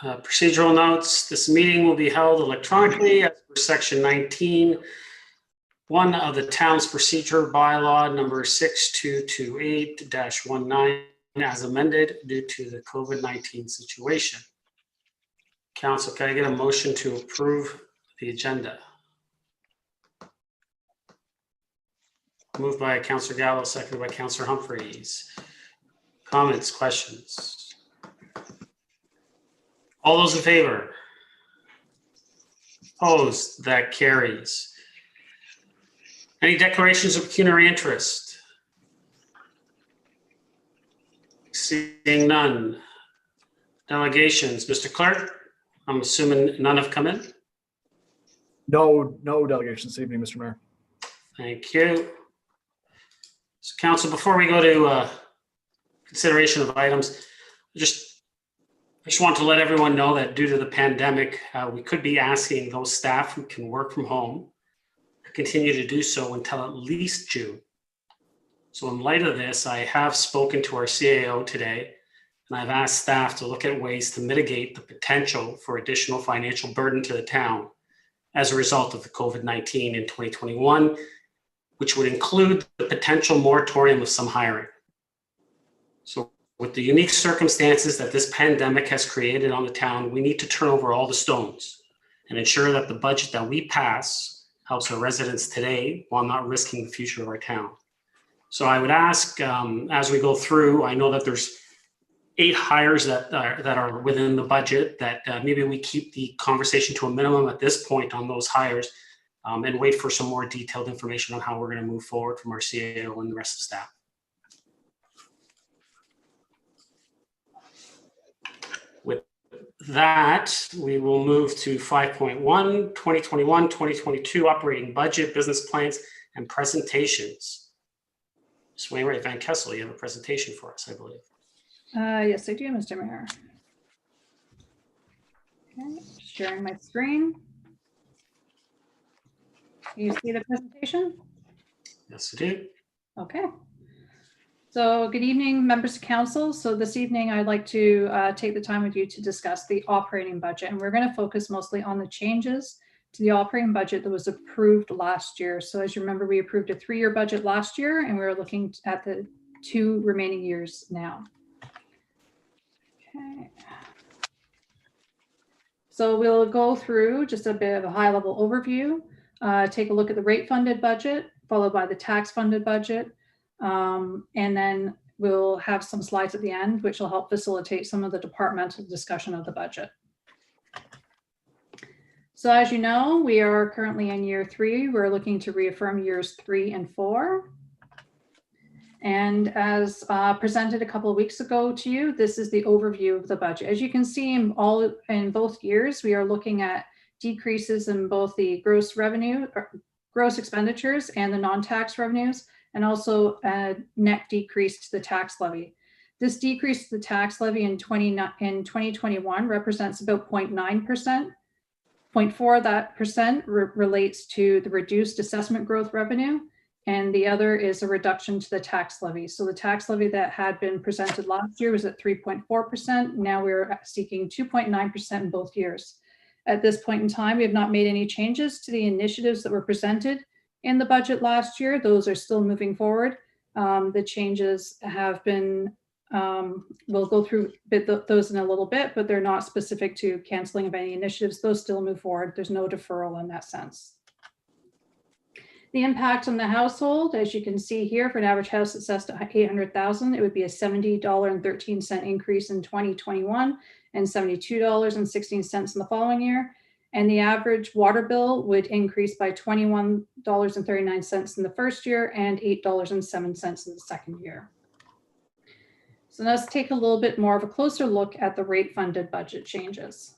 Procedural notes. This meeting will be held electronically as per section 19, one of the town's procedure bylaw number 6228-19 as amended due to the COVID-19 situation. Council, can I get a motion to approve the agenda? Moved by Councillor Gallo, seconded by Councillor Humphreys. Comments, questions? All those in favor? Opposed? That carries. Any declarations of pecuniary interest? Seeing none. Delegations. Mr. Clerk, I'm assuming none have come in? No delegations this evening, Mr. Mayor. Thank you. So, Council, before we go to consideration of items, I just want to let everyone know that due to the pandemic, we could be asking those staff who can work from home to continue to do so until at least June. So in light of this, I have spoken to our CAO today, and I've asked staff to look at ways to mitigate the potential for additional financial burden to the town as a result of the COVID-19 in 2021, which would include the potential moratorium of some hiring. So with the unique circumstances that this pandemic has created on the town, we need to turn over all the stones and ensure that the budget that we pass helps our residents today while not risking the future of our town. So I would ask, as we go through, I know that there's 8 hires that are within the budget, that maybe we keep the conversation to a minimum at this point on those hires, and wait for some more detailed information on how we're going to move forward from our CAO and the rest of the staff. With that, we will move to 5.1, 2021-2022 operating budget, business plans, and presentations. Ms. Wainwright Van Kessel, you have a presentation for us, I believe. Yes, I do, Mr. Mayor. Okay, sharing my screen. Can you see the presentation? Yes, I do. Okay. So good evening, members of council. So this evening, I'd like to take the time with you to discuss the operating budget. And we're going to focus mostly on the changes to the operating budget that was approved last year. So as you remember, we approved a 3-year budget last year, and we're looking at the 2 remaining years now. Okay. So we'll go through just a bit of a high-level overview, take a look at the rate-funded budget, followed by the tax-funded budget, and then we'll have some slides at the end, which will help facilitate some of the departmental discussion of the budget. So as you know, we are currently in year 3. We're looking to reaffirm years 3 and 4. And as presented a couple of weeks ago to you, this is the overview of the budget. As you can see in both years, we are looking at decreases in both the gross revenue, gross expenditures and the non-tax revenues, and also a net decrease to the tax levy. This decrease to the tax levy in 2021 represents about 0.9%. 0.4% of that relates to the reduced assessment growth revenue, and the other is a reduction to the tax levy. So the tax levy that had been presented last year was at 3.4%. Now we're seeking 2.9% in both years. At this point in time, we have not made any changes to the initiatives that were presented in the budget last year. Those are still moving forward. The changes have been, we'll go through those in a little bit, but they're not specific to canceling of any initiatives. Those still move forward. There's no deferral in that sense. The impact on the household, as you can see here, for an average house assessed at $800,000, it would be a $70.13 increase in 2021 and $72.16 in the following year. And the average water bill would increase by $21.39 in the first year and $8.07 in the second year. So let's take a little bit more of a closer look at the rate-funded budget changes.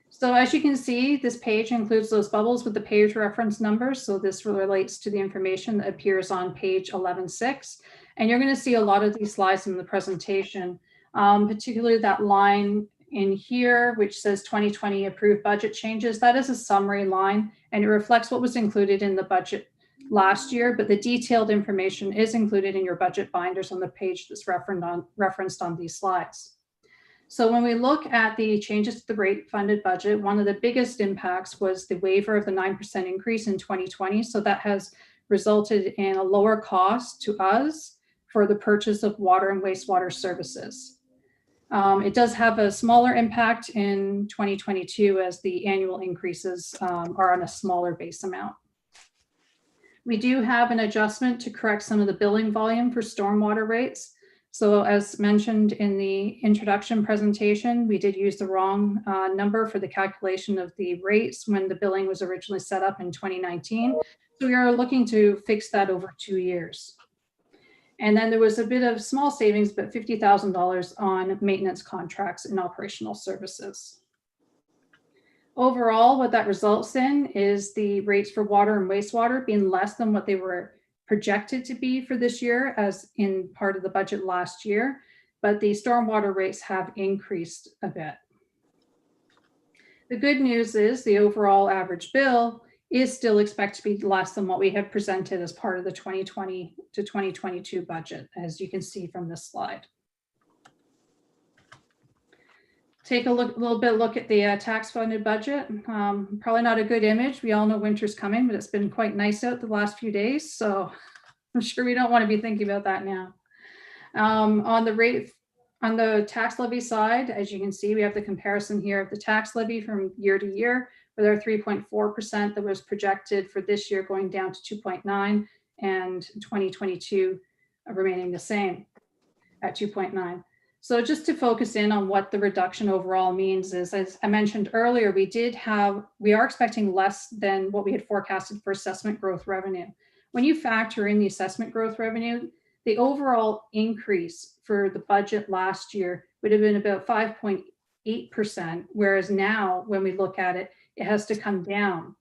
So as you can see, this page includes those bubbles with the page reference numbers. So this relates to the information that appears on page 11.6. And you're going to see a lot of these slides in the presentation, particularly that line in here, which says 2020 approved budget changes. That is a summary line, and it reflects what was included in the budget last year, but the detailed information is included in your budget binders on the page that's referenced on these slides. So when we look at the changes to the rate funded budget, one of the biggest impacts was the waiver of the 9% increase in 2020. So that has resulted in a lower cost to us for the purchase of water and wastewater services. It does have a smaller impact in 2022 as the annual increases are on a smaller base amount. We do have an adjustment to correct some of the billing volume for stormwater rates. So as mentioned in the introduction presentation, we did use the wrong number for the calculation of the rates when the billing was originally set up in 2019. So we are looking to fix that over 2 years. And then there was a bit of small savings, but $50,000 on maintenance contracts and operational services. Overall, what that results in is the rates for water and wastewater being less than what they were projected to be for this year, as in part of the budget last year, but the stormwater rates have increased a bit. The good news is the overall average bill is still expected to be less than what we have presented as part of the 2020 to 2022 budget, as you can see from this slide. Take a little bit look at the tax funded budget. Probably not a good image. We all know winter's coming, but it's been quite nice out the last few days. So I'm sure we don't want to be thinking about that now. On the tax levy side, as you can see, we have the comparison here of the tax levy from year to year, with our 3.4% that was projected for this year going down to 2.9, and 2022 remaining the same at 2.9. So just to focus in on what the reduction overall means is, as I mentioned earlier, we are expecting less than what we had forecasted for assessment growth revenue. When you factor in the assessment growth revenue, the overall increase for the budget last year would have been about 5.8%, whereas now when we look at it, it has to come down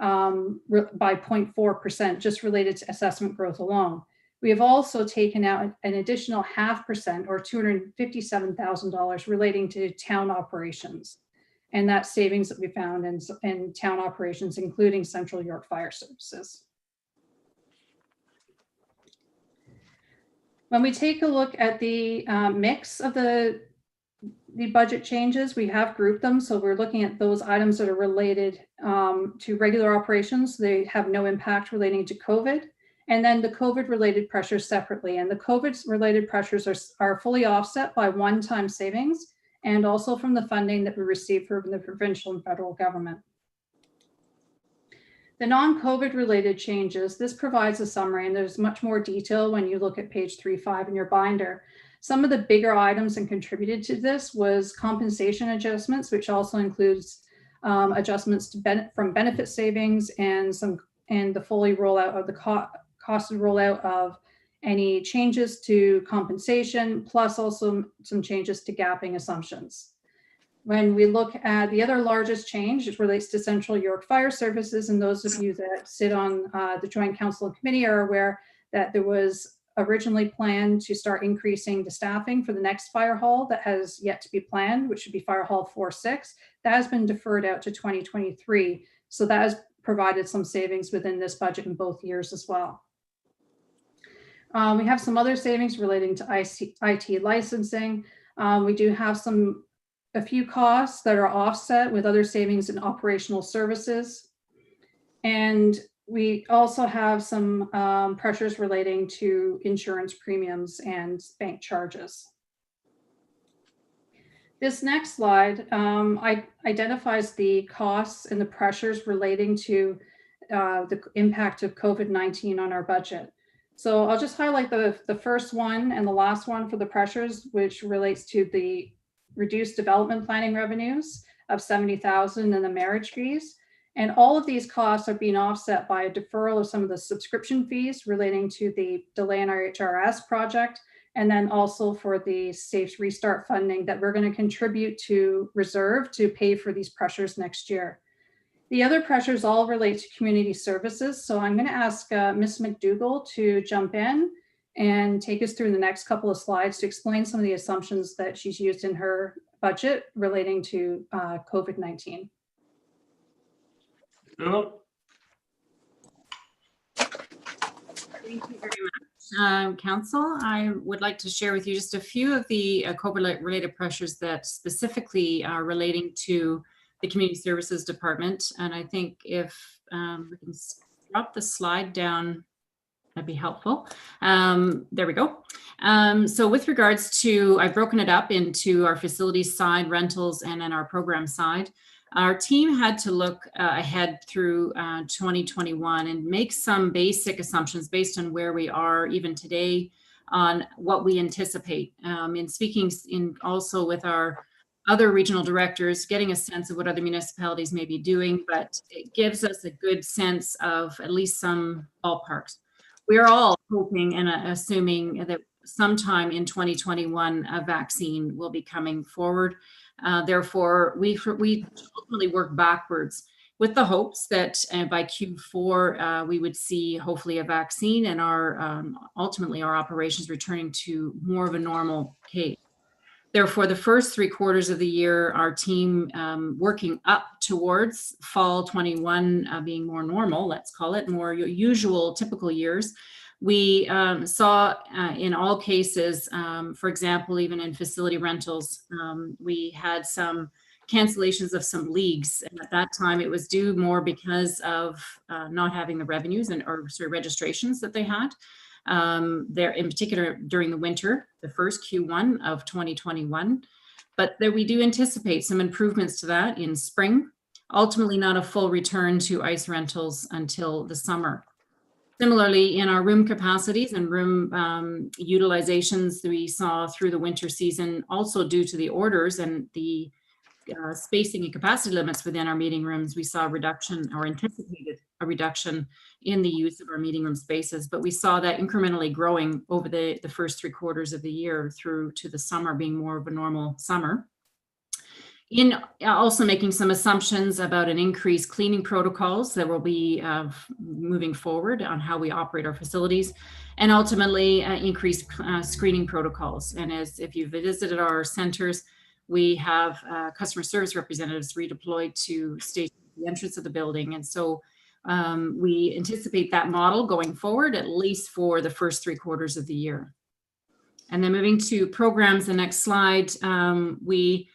by 0.4% just related to assessment growth alone. We have also taken out an additional 0.5% or $257,000 relating to town operations. And that's savings that we found in town operations, including Central York Fire Services. When we take a look at the mix of the budget changes, we have grouped them. So we're looking at those items that are related to regular operations. They have no impact relating to COVID. And then the COVID related pressures separately. And the COVID related pressures are fully offset by one-time savings and also from the funding that we receive from the provincial and federal government. The non-COVID related changes, this provides a summary, and there's much more detail when you look at page 3.5 in your binder. Some of the bigger items and contributed to this was compensation adjustments, which also includes adjustments to from benefit savings and the fully rollout of the costed rollout of any changes to compensation, plus also some changes to gapping assumptions. When we look at the other largest change, it relates to Central York Fire Services, and those of you that sit on the Joint Council and Committee are aware that there was originally planned to start increasing the staffing for the next fire hall that has yet to be planned, which should be Fire Hall 4-6. That has been deferred out to 2023. So that has provided some savings within this budget in both years as well. We have some other savings relating to IT licensing. We do have a few costs that are offset with other savings in operational services. And we also have some pressures relating to insurance premiums and bank charges. This next slide identifies the costs and the pressures relating to the impact of COVID-19 on our budget. So I'll just highlight the first one and the last one for the pressures, which relates to the reduced development planning revenues of $70,000 and the marriage fees. And all of these costs are being offset by a deferral of some of the subscription fees relating to the delay in our HRS project, and then also for the Safe Restart funding that we're going to contribute to reserve to pay for these pressures next year. The other pressures all relate to community services. So I'm going to ask Ms. McDougall to jump in and take us through the next couple of slides to explain some of the assumptions that she's used in her budget relating to COVID-19. Thank you very much. Council. I would like to share with you just a few of the COVID-related pressures that specifically are relating to the Community Services Department. And I think if we can drop the slide down, that'd be helpful. There we go. So with regards to, I've broken it up into our facilities side, rentals, and then our program side. Our team had to look ahead through 2021 and make some basic assumptions based on where we are even today on what we anticipate. In speaking also with our other regional directors, getting a sense of what other municipalities may be doing, but it gives us a good sense of at least some ballparks. We are all hoping and assuming that sometime in 2021, a vaccine will be coming forward. Therefore, we ultimately work backwards with the hopes that by Q4, we would see hopefully a vaccine and ultimately our operations returning to more of a normal pace. Therefore, the first 3 quarters of the year, our team working up towards fall 21 being more normal, let's call it, more usual, typical years. We saw in all cases, for example, even in facility rentals, we had some cancellations of some leagues. And at that time, it was due more because of not having the revenues or registrations that they had. There in particular during the winter, the first Q1 of 2021. But there we do anticipate some improvements to that in spring, ultimately not a full return to ice rentals until the summer. Similarly, in our room capacities and room utilizations that we saw through the winter season, also due to the orders and the spacing and capacity limits within our meeting rooms, we saw a reduction or anticipated a reduction in the use of our meeting room spaces. But we saw that incrementally growing over the first 3 quarters of the year through to the summer being more of a normal summer. In also making some assumptions about an increased cleaning protocols that will be moving forward on how we operate our facilities, and ultimately increased screening protocols. And as if you've visited our centers, we have customer service representatives redeployed to station at the entrance of the building. And so we anticipate that model going forward, at least for the first 3 quarters of the year. And then moving to programs, the next slide, we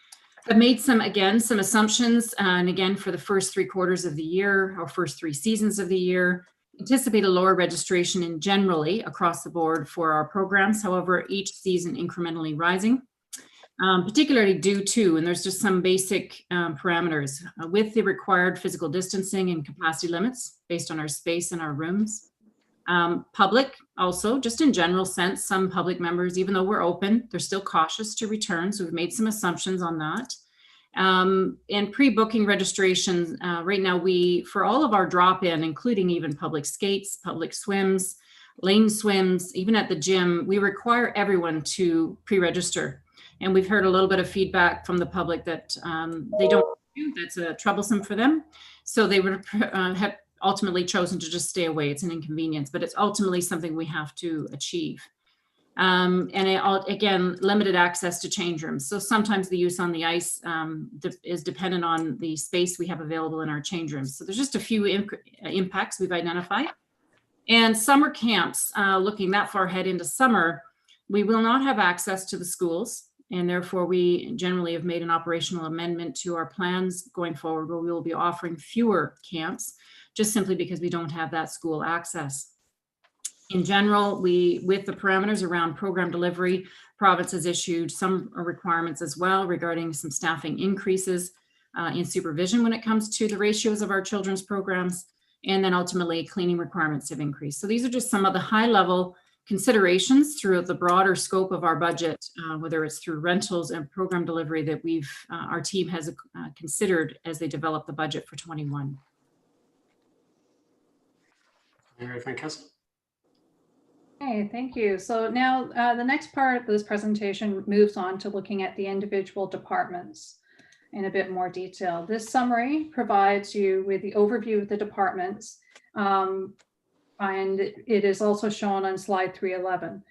have made some assumptions. And again, for the first 3 quarters of the year, or first 3 seasons of the year, anticipate a lower registration in generally across the board for our programs. However, each season incrementally rising. Particularly due to, and there's just some basic parameters with the required physical distancing and capacity limits based on our space and our rooms. Public also, just in general sense, some public members, even though we're open, they're still cautious to return. So we've made some assumptions on that. And pre-booking registration, right now for all of our drop-in, including even public skates, public swims, lane swims, even at the gym, we require everyone to pre-register. And we've heard a little bit of feedback from the public that they don't do, that's troublesome for them. So they would have ultimately chosen to just stay away. It's an inconvenience, but it's ultimately something we have to achieve. And again, limited access to change rooms. So sometimes the use on the ice is dependent on the space we have available in our change rooms. So there's just a few impacts we've identified. And summer camps, looking that far ahead into summer, we will not have access to the schools. And therefore, we generally have made an operational amendment to our plans going forward, where we will be offering fewer camps, just simply because we don't have that school access. In general, with the parameters around program delivery, province has issued some requirements as well regarding some staffing increases in supervision when it comes to the ratios of our children's programs. And then ultimately, cleaning requirements have increased. So these are just some of the high-level considerations through the broader scope of our budget, whether it's through rentals and program delivery that our team has considered as they develop the budget for 21. Everything, Council? Okay, thank you. So now the next part of this presentation moves on to looking at the individual departments in a bit more detail. This summary provides you with the overview of the departments. And it is also shown on slide 311.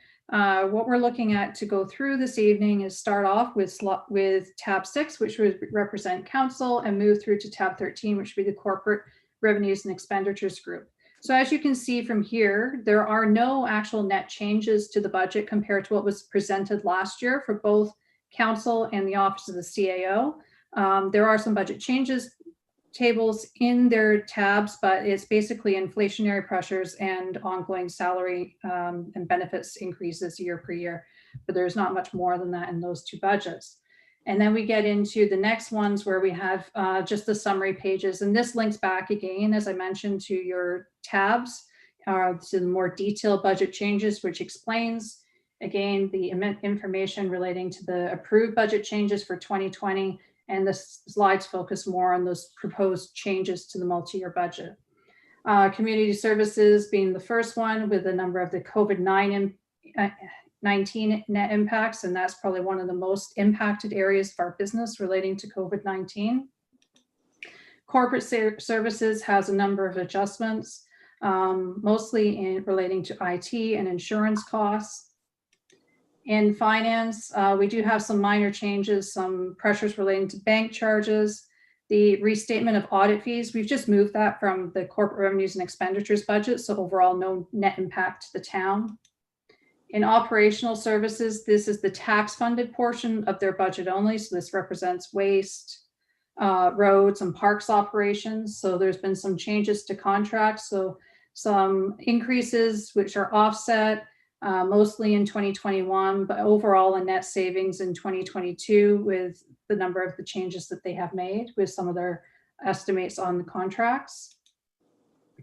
What we're looking at to go through this evening is start off with tab 6, which would represent council, and move through to tab 13, which would be the corporate revenues and expenditures group. So as you can see from here, there are no actual net changes to the budget compared to what was presented last year for both council and the office of the CAO. There are some budget changes tables in their tabs, but it's basically inflationary pressures and ongoing salary and benefits increases year per year. But there's not much more than that in those two budgets. And then we get into the next ones where we have just the summary pages. And this links back again, as I mentioned, to your tabs, to the more detailed budget changes, which explains, again, the information relating to the approved budget changes for 2020. And the slides focus more on those proposed changes to the multi-year budget. Community services being the first one with a number of the COVID-19 net impacts, and that's probably one of the most impacted areas of our business relating to COVID-19. Corporate services has a number of adjustments, mostly in relating to IT and insurance costs. In finance, we do have some minor changes, some pressures relating to bank charges, the restatement of audit fees. We've just moved that from the corporate revenues and expenditures budget, so overall no net impact to the town. In operational services, this is the tax funded portion of their budget only. So this represents waste, roads and parks operations. So there's been some changes to contracts. So some increases which are offset mostly in 2021, but overall a net savings in 2022 with the number of the changes that they have made with some of their estimates on the contracts.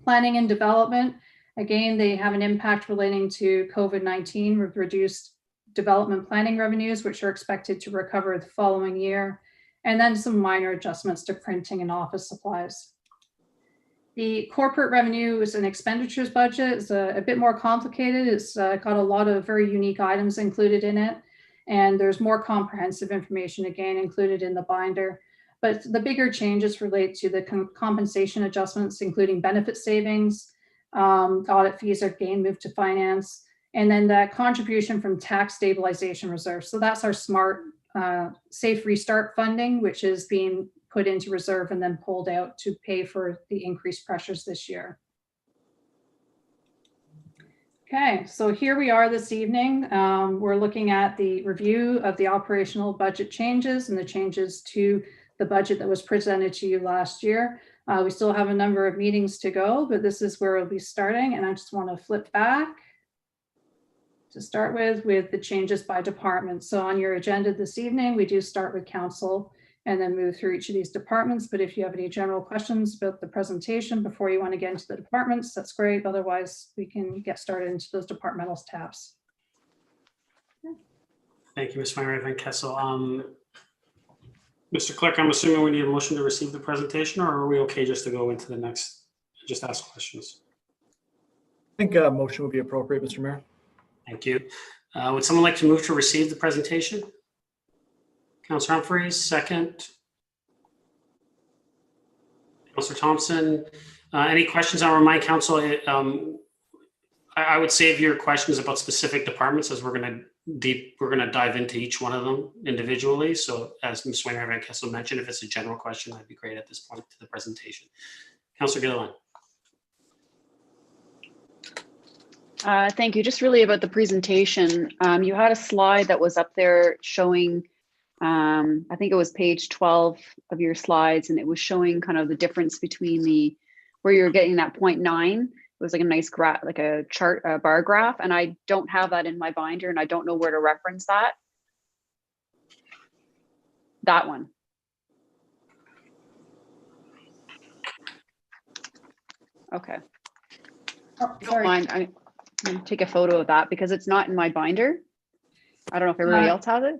Planning and development. Again, they have an impact relating to COVID-19 with reduced development planning revenues, which are expected to recover the following year, and then some minor adjustments to printing and office supplies. The corporate revenues and expenditures budget is a bit more complicated. It's got a lot of very unique items included in it, and there's more comprehensive information again included in the binder. But the bigger changes relate to the compensation adjustments, including benefit savings, audit fees are again moved to finance, and then that contribution from tax stabilization reserve. So that's our smart safe restart funding, which is being put into reserve and then pulled out to pay for the increased pressures this year. Okay, so here we are this evening. We're looking at the review of the operational budget changes and the changes to the budget that was presented to you last year. We still have a number of meetings to go, but this is where we'll be starting. And I just want to flip back to start with the changes by department. So on your agenda this evening, we do start with council and then move through each of these departments. But if you have any general questions about the presentation before you want to get into the departments, that's great. Otherwise, we can get started into those departmental tabs. Thank you, Ms. Van Kessel. Mr. Clerk, I'm assuming we need a motion to receive the presentation, or are we okay just to go into the next, just ask questions? I think a motion would be appropriate, Mr. Mayor. Thank you. Would someone like to move to receive the presentation? Councillor Humphreys, second. Councillor Thompson, any questions? I'll remind council, I would save your questions about specific departments as we're going to dive into each one of them individually. So as Ms. Van Kessel mentioned, if it's a general question, that'd be great at this point to the presentation. Councillor Gilliland. Thank you. Just really about the presentation. You had a slide that was up there showing, I think it was page 12 of your slides, and it was showing kind of the difference between where you're getting that 0.9. It was like a nice graph, like a chart, a bar graph, and I don't have that in my binder, and I don't know where to reference that. That one. Okay. Oh, If you don't mind, I'm gonna take a photo of that because it's not in my binder. I don't know if everybody else has it.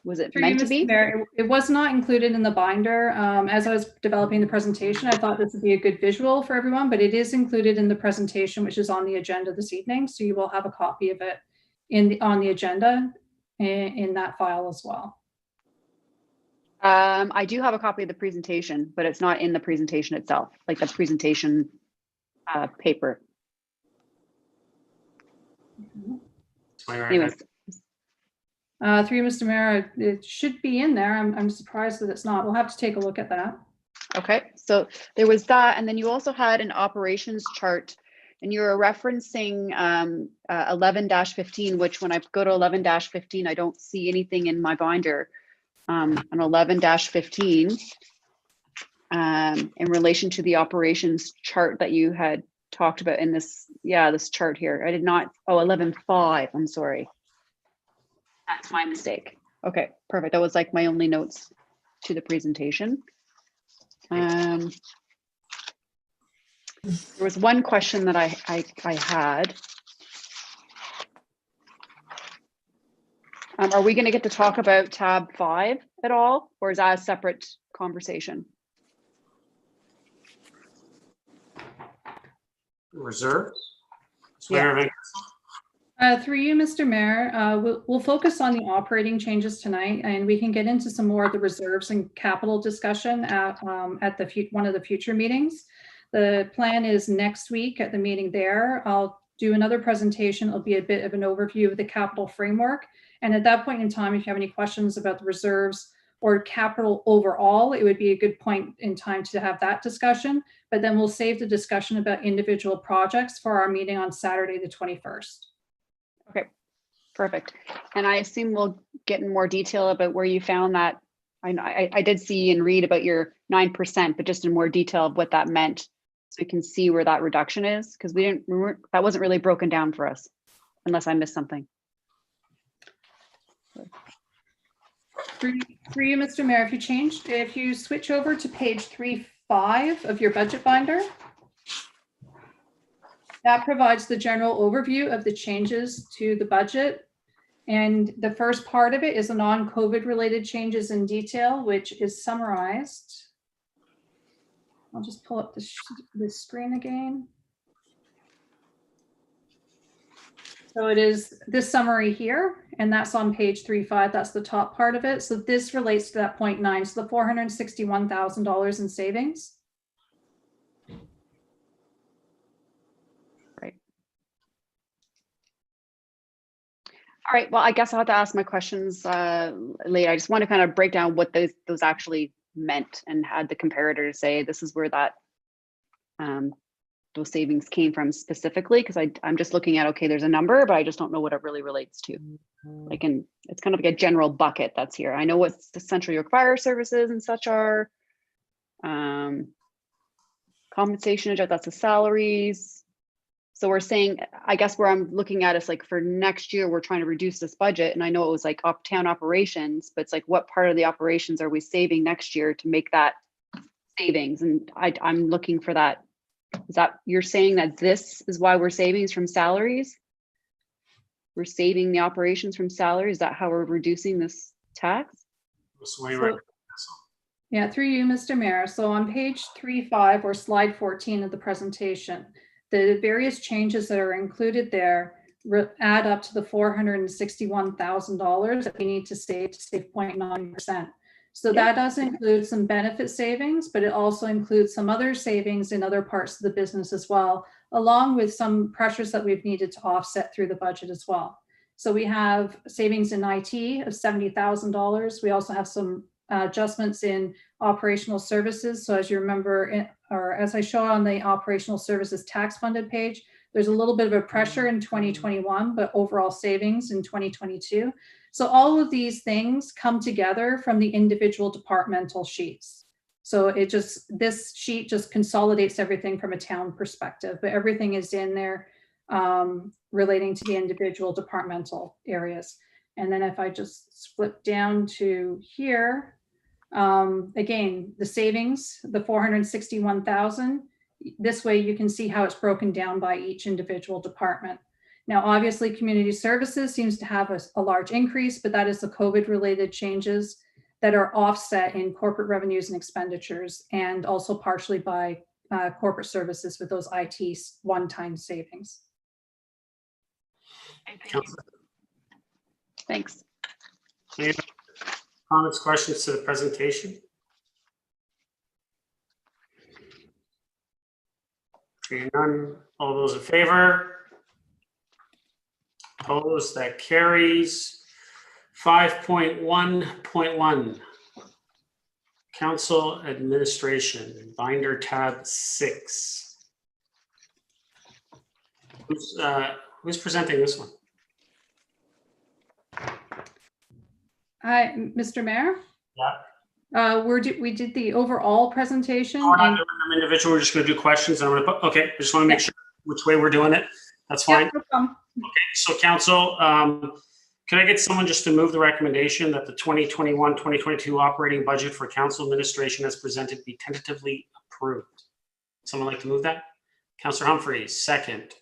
Was it meant to be? Mayor, it was not included in the binder. As I was developing the presentation, I thought this would be a good visual for everyone, but it is included in the presentation, which is on the agenda this evening. So you will have a copy of it on the agenda in that file as well. I do have a copy of the presentation, but it's not in the presentation itself, like the presentation paper. Anyways. Through Mr. Mayor, it should be in there. I'm surprised that it's not. We'll have to take a look at that. Okay, so there was that, and then you also had an operations chart, and you were referencing 11-15, which when I go to 11-15, I don't see anything in my binder on 11-15 in relation to the operations chart that you had talked about in this, this chart here. I did not, 11-5, I'm sorry. That's my mistake. Okay, perfect. That was like my only notes to the presentation. There was one question that I had. Are we going to get to talk about tab 5 at all, or is that a separate conversation? Reserves? Through you, Mr. Mayor, we'll focus on the operating changes tonight, and we can get into some more of the reserves and capital discussion at one of the future meetings. The plan is next week at the meeting there. I'll do another presentation. It'll be a bit of an overview of the capital framework. And at that point in time, if you have any questions about the reserves or capital overall, it would be a good point in time to have that discussion. But then we'll save the discussion about individual projects for our meeting on Saturday, the 21st. Okay, perfect. And I assume we'll get in more detail about where you found that. I did see and read about your 9%, but just in more detail of what that meant, so we can see where that reduction is, because that wasn't really broken down for us, unless I missed something. For you, Mr. Mayor, if you switch over to page 3.5 of your budget binder, that provides the general overview of the changes to the budget. And the first part of it is the non-COVID related changes in detail, which is summarized. I'll just pull up the screen again. So it is this summary here, and that's on page 3.5. That's the top part of it. So this relates to that 0.9, so the $461,000 in savings. Right. All right, well, I guess I'll have to ask my questions later. I just want to kind of break down what those actually meant and had the comparator to say this is where that those savings came from specifically, because I'm just looking at, okay, there's a number, but I just don't know what it really relates to. Like, and it's kind of like a general bucket that's here. I know what the Central York Fire Services and such are. Compensation adjust, that's the salaries. So we're saying, I guess where I'm looking at is like for next year, we're trying to reduce this budget. And I know it was like uptown operations, but it's like, what part of the operations are we saving next year to make that savings? And I'm looking for that. Is that, you're saying that this is why we're savings from salaries? We're saving the operations from salaries? Is that how we're reducing this tax? Yeah, through you, Mr. Mayor. So on page 3.5 or slide 14 of the presentation, the various changes that are included there add up to the $461,000 that we need to save 0.9%. So that does include some benefit savings, but it also includes some other savings in other parts of the business as well, along with some pressures that we've needed to offset through the budget as well. So we have savings in IT of $70,000. We also have some adjustments in operational services. So as you remember, or as I show on the operational services tax funded page, there's a little bit of a pressure in 2021, but overall savings in 2022. So all of these things come together from the individual departmental sheets. So this sheet just consolidates everything from a town perspective, but everything is in there relating to the individual departmental areas. And then if I just flip down to here, again, the savings, the 461,000, this way you can see how it's broken down by each individual department. Now, obviously, community services seems to have a large increase, but that is the COVID related changes that are offset in corporate revenues and expenditures, and also partially by corporate services with those IT one-time savings. Thanks. Any comments, questions to the presentation? Seeing none, all those in favor? Opposed, that carries. 5.1.1. Council Administration, binder tab 6. Who's presenting this one? Hi, Mr. Mayor. Yeah. We did the overall presentation. We're not and- doing them individual. We're just going to do questions. I'm going to put, okay, I just want to make sure which way we're doing it. That's fine. Yeah, no problem. So council, can I get someone just to move the recommendation that the 2021-2022 operating budget for council administration as presented be tentatively approved? Someone like to move that? Councillor Humphreys, second.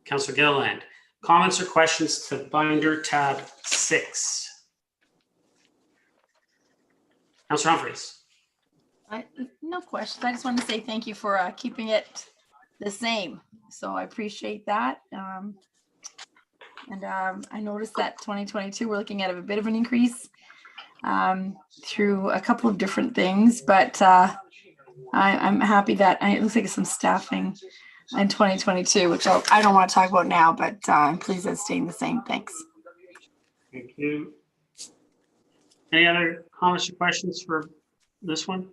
Councillor Gilliland. Comments or questions to binder tab 6? Councillor Humphreys. No questions. I just wanted to say thank you for keeping it the same. So I appreciate that. I noticed that 2022, we're looking at a bit of an increase through a couple of different things, but I'm happy that it looks like some staffing in 2022, which I don't want to talk about now, but I'm pleased that it's staying the same. Thanks. Thank you. Any other comments or questions for this one?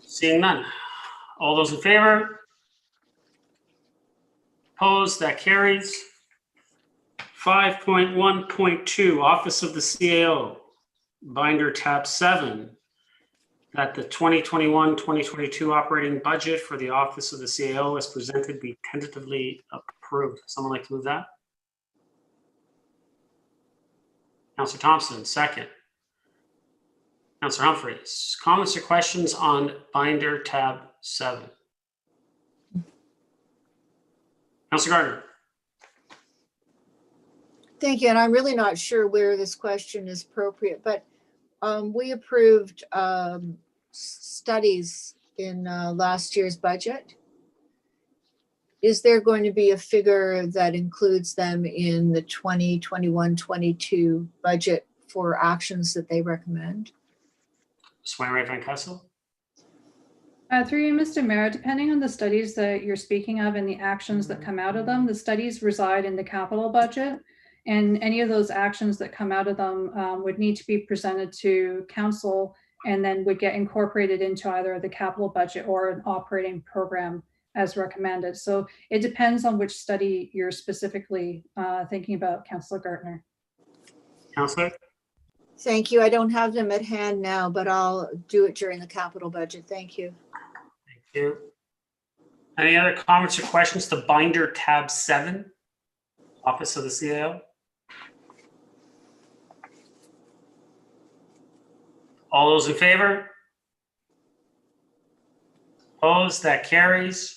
Seeing none. All those in favor? Opposed? That carries. 5.1.2, Office of the CAO, binder tab 7, that the 2021-2022 operating budget for the Office of the CAO as presented be tentatively approved. Someone like to move that? Councillor Thompson, second. Councillor Humphreys, comments or questions on binder tab 7? Councillor Gardner. Thank you. And I'm really not sure where this question is appropriate, but we approved studies in last year's budget. Is there going to be a figure that includes them in the 2021-22 budget for actions that they recommend? Swain Van Kessel. Through you, Mr. Mayor, depending on the studies that you're speaking of and the actions that come out of them, the studies reside in the capital budget. And any of those actions that come out of them would need to be presented to council and then would get incorporated into either the capital budget or an operating program as recommended. So it depends on which study you're specifically thinking about, Councillor Gartner. Councillor. Thank you. I don't have them at hand now, but I'll do it during the capital budget. Thank you. Thank you. Any other comments or questions to binder tab 7, Office of the CAO? All those in favor? Opposed? That carries.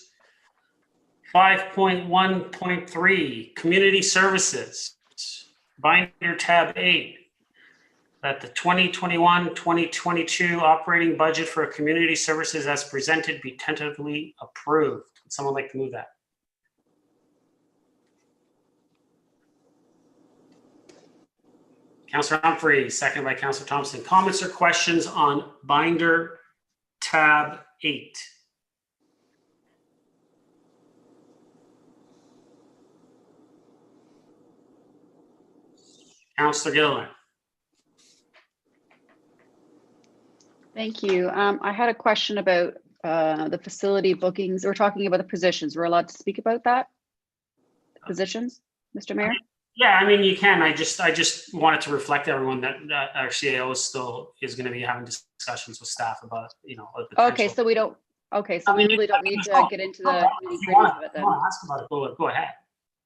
5.1.3, Community Services, binder tab 8, that the 2021-2022 operating budget for community services as presented be tentatively approved. Would someone like to move that? Councillor Humphreys, second by Councillor Thompson. Comments or questions on binder tab 8? Councillor Gilliland. Thank you. I had a question about the facility bookings. We're talking about the positions. We're allowed to speak about that? The positions, Mr. Mayor? Yeah, I mean, you can. I just wanted to reflect everyone that our CAO is going to be having discussions with staff about, a potential. Okay, so we don't, okay, so I mean, we really don't need to get into the If you nitty-gritty want of it to then. ask about it, go ahead.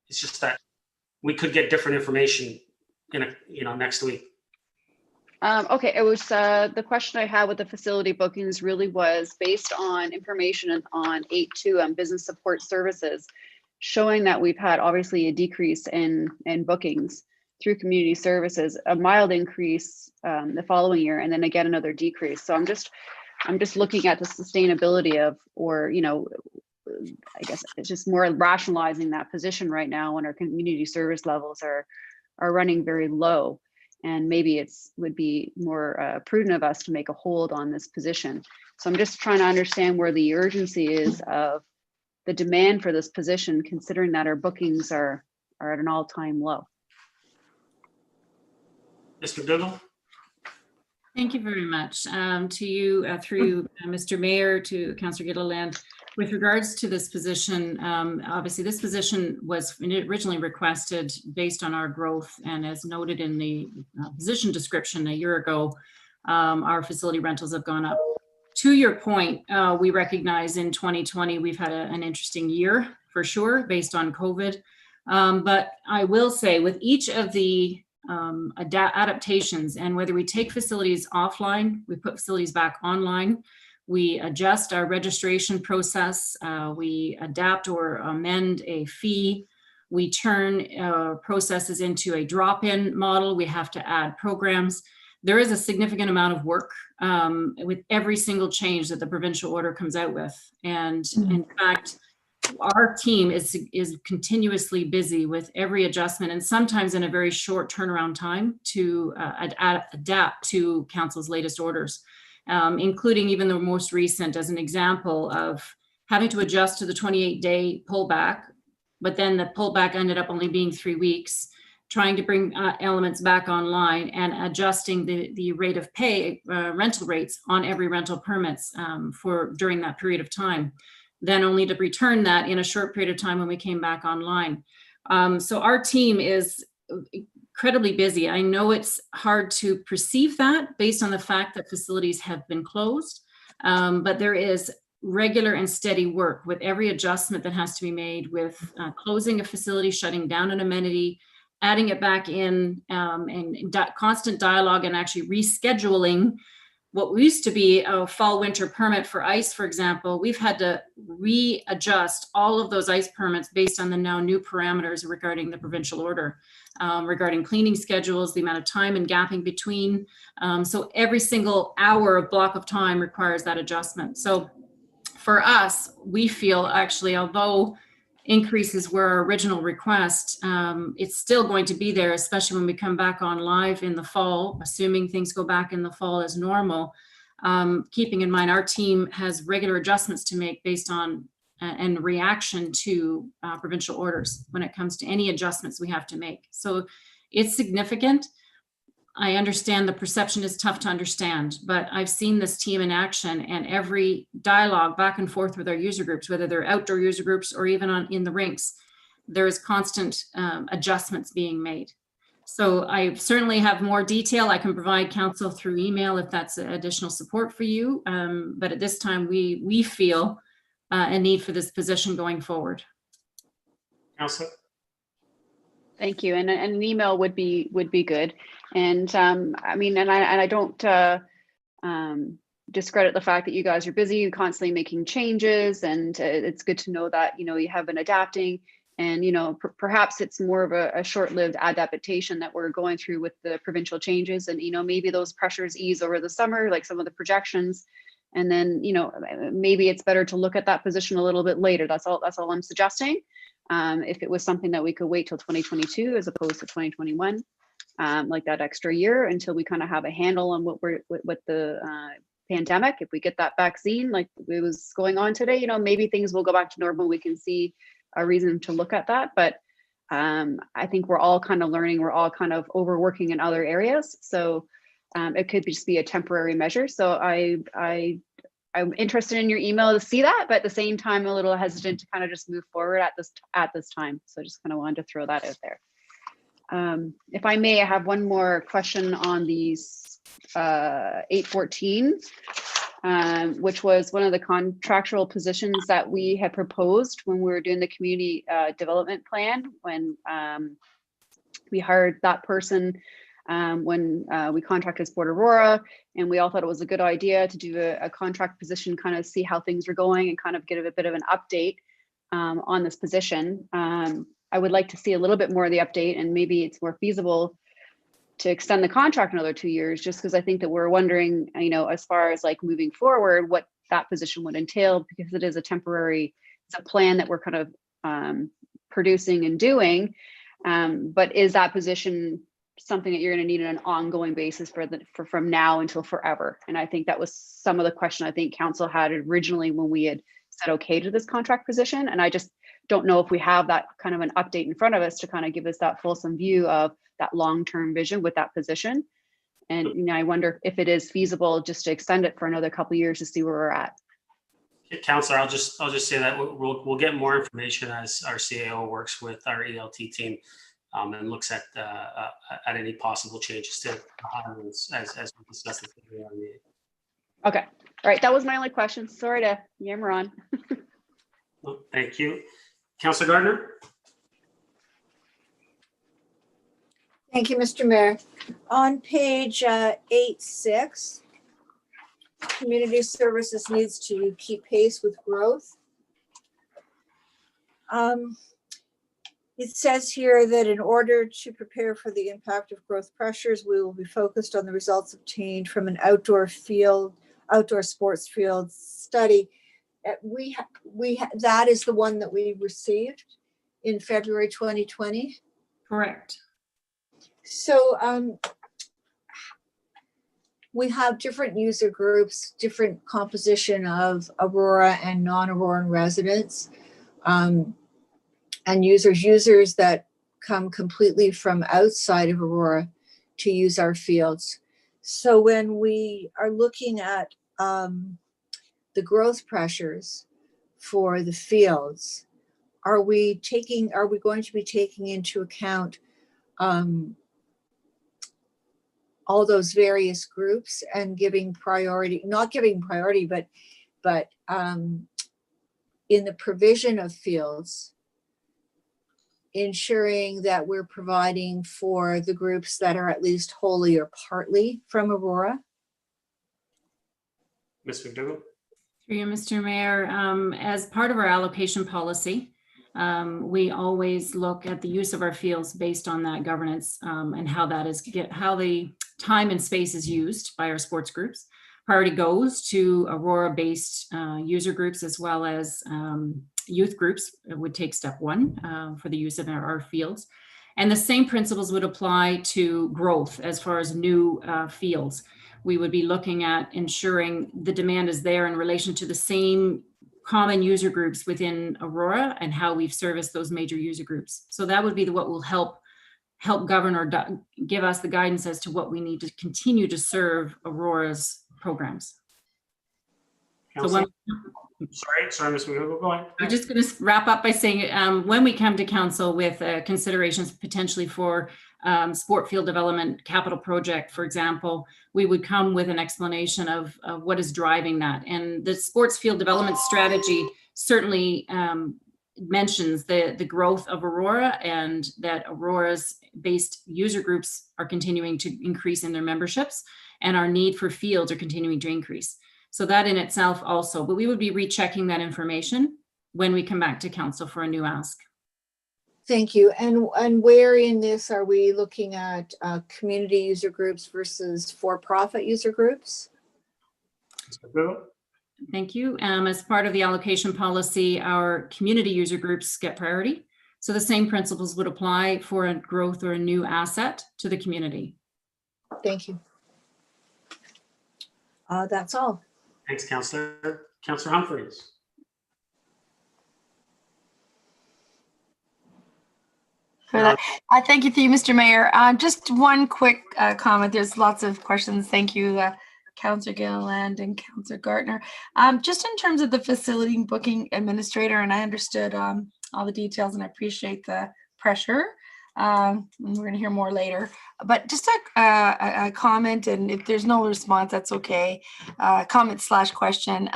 It's just that we could get different information next week. Okay, it was the question I had with the facility bookings really was based on information on 8.2 on business support services, showing that we've had obviously a decrease in bookings through community services, a mild increase the following year, and then again another decrease. So I'm just looking at the sustainability of, or I guess it's just more rationalizing that position right now when our community service levels are running very low. And maybe would be more prudent of us to make a hold on this position. So I'm just trying to understand where the urgency is of the demand for this position, considering that our bookings are at an all-time low. Ms. McDougall? Thank you very much. To you, through Mr. Mayor, to Councillor Gilliland. With regards to this position, obviously this position was originally requested based on our growth, and as noted in the position description a year ago, our facility rentals have gone up. To your point, we recognize in 2020 we've had an interesting year for sure based on COVID. But I will say with each of the adaptations, and whether we take facilities offline, we put facilities back online, we adjust our registration process, we adapt or amend a fee, we turn processes into a drop-in model, we have to add programs. There is a significant amount of work with every single change that the provincial order comes out with. And in fact, our team is continuously busy with every adjustment, and sometimes in a very short turnaround time to adapt to council's latest orders, including even the most recent as an example of having to adjust to the 28-day pullback, but then the pullback ended up only being 3 weeks, trying to bring elements back online and adjusting the rate of pay, rental rates on every rental permits for during that period of time. Then only to return that in a short period of time when we came back online. So our team is incredibly busy. I know it's hard to perceive that based on the fact that facilities have been closed, but there is regular and steady work with every adjustment that has to be made with closing a facility, shutting down an amenity, adding it back in, and constant dialogue and actually rescheduling. What used to be a fall winter permit for ice, for example, we've had to readjust all of those ice permits based on the now new parameters regarding the provincial order, regarding cleaning schedules, the amount of time and gapping between. So every single hour of block of time requires that adjustment. So for us, we feel actually, although increases were our original request, it's still going to be there, especially when we come back on live in the fall, assuming things go back in the fall as normal. Keeping in mind our team has regular adjustments to make based on and reaction to provincial orders when it comes to any adjustments we have to make. So it's significant. I understand the perception is tough to understand, but I've seen this team in action, and every dialogue back and forth with our user groups, whether they're outdoor user groups or even in the rinks, there is constant adjustments being made. So I certainly have more detail I can provide council through email if that's additional support for you. But at this time, we feel a need for this position going forward. Councillor? Thank you. And an email would be good. And I mean, and I don't discredit the fact that you guys are busy and constantly making changes, and it's good to know that, you know, you have been adapting, and, you know, perhaps it's more of a short-lived adaptation that we're going through with the provincial changes, and, you know, maybe those pressures ease over the summer, like some of the projections, and then, you know, maybe it's better to look at that position a little bit later. That's all I'm suggesting. If it was something that we could wait till 2022 as opposed to 2021, like that extra year until we kind of have a handle on what the pandemic, if we get that vaccine like it was going on today, you know, maybe things will go back to normal. We can see a reason to look at that. But I think we're all kind of learning, we're all kind of overworking in other areas. So it could just be a temporary measure. So I'm interested in your email to see that, but at the same time, a little hesitant to kind of just move forward at this time. So I just kind of wanted to throw that out there. If I may, I have one more question on these 814, which was one of the contractual positions that we had proposed when we were doing the community development plan, when we hired that person, when we contracted Sport Aurora, and we all thought it was a good idea to do a contract position, kind of see how things were going and kind of get a bit of an update on this position. I would like to see a little bit more of the update, and maybe it's more feasible to extend the contract another 2 years, just because I think that we're wondering, you know, as far as like moving forward, what that position would entail, because it is a temporary, it's a plan that we're kind of producing and doing. But is that position something that you're going to need on an ongoing basis for from now until forever? And I think that was some of the question I think council had originally when we had said okay to this contract position. And I just don't know if we have that kind of an update in front of us to kind of give us that fulsome view of that long-term vision with that position. And I wonder if it is feasible just to extend it for another couple of years to see where we're at. Counselor, I'll just say that we'll get more information as our CAO works with our ELT team and looks at any possible changes to hirings as we discussed at the meeting. Okay. All right. That was my only question. Sorry to yammer on. Well, thank you. Counselor Gardner? Thank you, Mr. Mayor. On page 8.6, community services needs to keep pace with growth. It says here that in order to prepare for the impact of growth pressures, we will be focused on the results obtained from an outdoor sports field study. That is the one that we received in February 2020. Correct. So we have different user groups, different composition of Aurora and non-Auroran residents, and users that come completely from outside of Aurora to use our fields. So when we are looking at the growth pressures for the fields, are we going to be taking into account all those various groups and giving priority, not giving priority, but in the provision of fields, ensuring that we're providing for the groups that are at least wholly or partly from Aurora? Ms. McDougall? Through you, Mr. Mayor, as part of our allocation policy, we always look at the use of our fields based on that governance and how the time and space is used by our sports groups. Priority goes to Aurora-based user groups as well as youth groups. It would take step one for the use of our fields. And the same principles would apply to growth as far as new fields. We would be looking at ensuring the demand is there in relation to the same common user groups within Aurora and how we've serviced those major user groups. So that would be what will help govern or give us the guidance as to what we need to continue to serve Aurora's programs. Counselor? Sorry, Ms. McDougall, go ahead. I'm just going to wrap up by saying when we come to council with considerations potentially for sport field development capital project, for example, we would come with an explanation of what is driving that. And the sports field development strategy certainly mentions the growth of Aurora and that Aurora's based user groups are continuing to increase in their memberships and our need for fields are continuing to increase. So that in itself also, but we would be rechecking that information when we come back to council for a new ask. Thank you. And where in this are we looking at community user groups versus for-profit user groups? Ms. McDougall? Thank you. As part of the allocation policy, our community user groups get priority. So the same principles would apply for a growth or a new asset to the community. Thank you. That's all. Thanks, Counselor. Counselor Humphreys? For that. Thank you, Mr. Mayor. Just one quick comment. There's lots of questions. Thank you, Councillor Gilliland and Councillor Gardner. Just in terms of the facility booking administrator, and I understood all the details and I appreciate the pressure. And we're going to hear more later. But just a comment, and if there's no response, that's okay. Comment/question.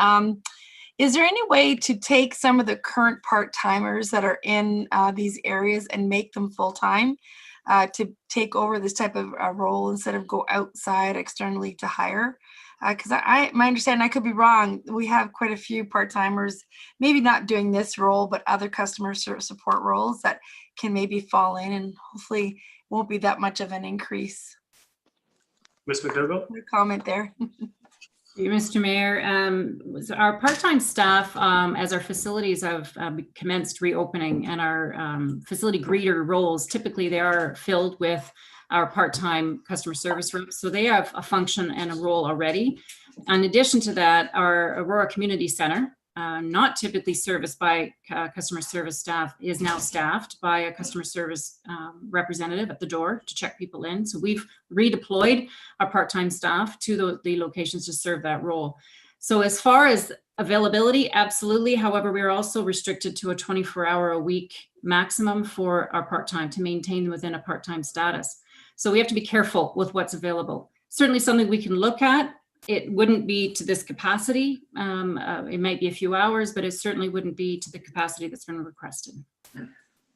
Is there any way to take some of the current part-timers that are in these areas and make them full-time to take over this type of role instead of go outside externally to hire? Because my understanding, I could be wrong, we have quite a few part-timers, maybe not doing this role, but other customer support roles that can maybe fall in and hopefully won't be that much of an increase. Ms. McDougall? Comment there. Mr. Mayor, our part-time staff, as our facilities have commenced reopening and our facility greeter roles, typically they are filled with our part-time customer service reps. So they have a function and a role already. In addition to that, our Aurora Community Center not typically serviced by customer service staff is now staffed by a customer service representative at the door to check people in. So we've redeployed our part-time staff to the locations to serve that role. So as far as availability, absolutely. However, we're also restricted to a 24-hour-a-week maximum for our part-time to maintain within a part-time status. So we have to be careful with what's available. Certainly something we can look at. It wouldn't be to this capacity. It might be a few hours, but it certainly wouldn't be to the capacity that's been requested.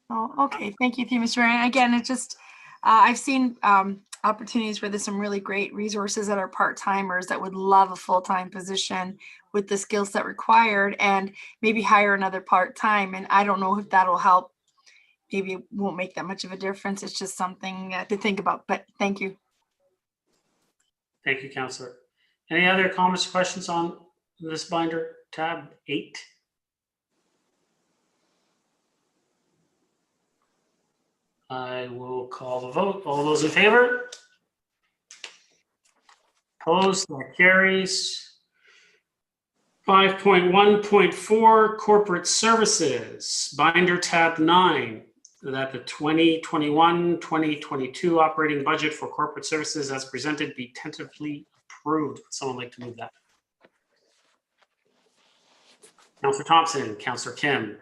Oh, okay. Thank you, Mr. Mayor. And again, it's just, I've seen opportunities where there's some really great resources that are part-timers that would love a full-time position with the skill set required and maybe hire another part-time. And I don't know if that'll help. Maybe it won't make that much of a difference. It's just something to think about, but thank you. Thank you, Councillor. Any other comments or questions on this binder, tab 8? I will call the vote. All those in favor? Opposed? That carries. 5.1.4 Corporate Services, binder tab 9, that the 2021-2022 operating budget for corporate services as presented be tentatively approved. Would someone like to move that? Councillor Thompson, Councillor Kim.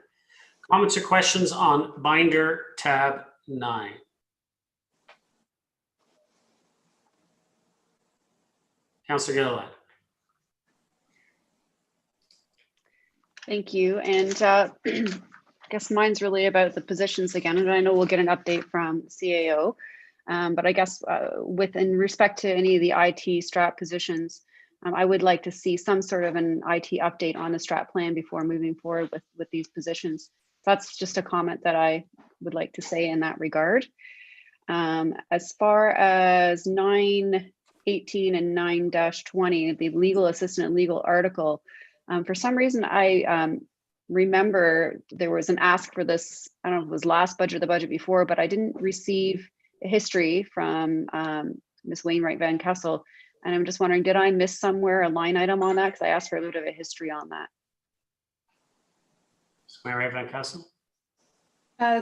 Comments or questions on binder tab 9? Councillor Gilliland. Thank you. And I guess mine's really about the positions again, and I know we'll get an update from CAO. But I guess in respect to any of the IT strat positions, I would like to see some sort of an IT update on the strat plan before moving forward with these positions. That's just a comment that I would like to say in that regard. As far as 9.18 and 9-20, the legal assistant legal article, for some reason, I remember there was an ask for this, I don't know if it was last budget or the budget before, but I didn't receive a history from Ms. Wainwright Van Kessel. And I'm just wondering, did I miss somewhere a line item on that? Because I asked for a little bit of a history on that. Ms. Wainwright Van Kessel.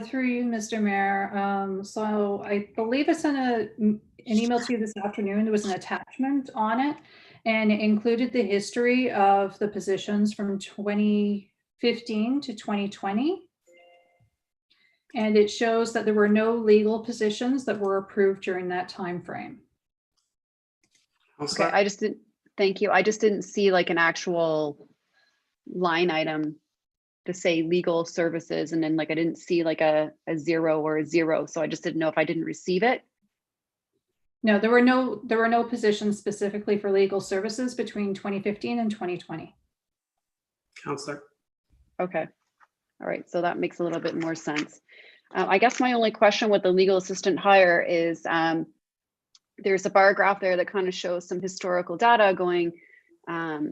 Through you, Mr. Mayor. So I believe I sent an email to you this afternoon. There was an attachment on it, and it included the history of the positions from 2015 to 2020. And it shows that there were no legal positions that were approved during that time frame. Okay, I just didn't, thank you. I just didn't see like an actual line item to say legal services, and then like I didn't see like a 0 or a 0, so I just didn't know if I didn't receive it. No, there were no positions specifically for legal services between 2015 and 2020. Councillor. Okay, all right, so that makes a little bit more sense. I guess my only question with the legal assistant hire is there's a bar graph there that kind of shows some historical data going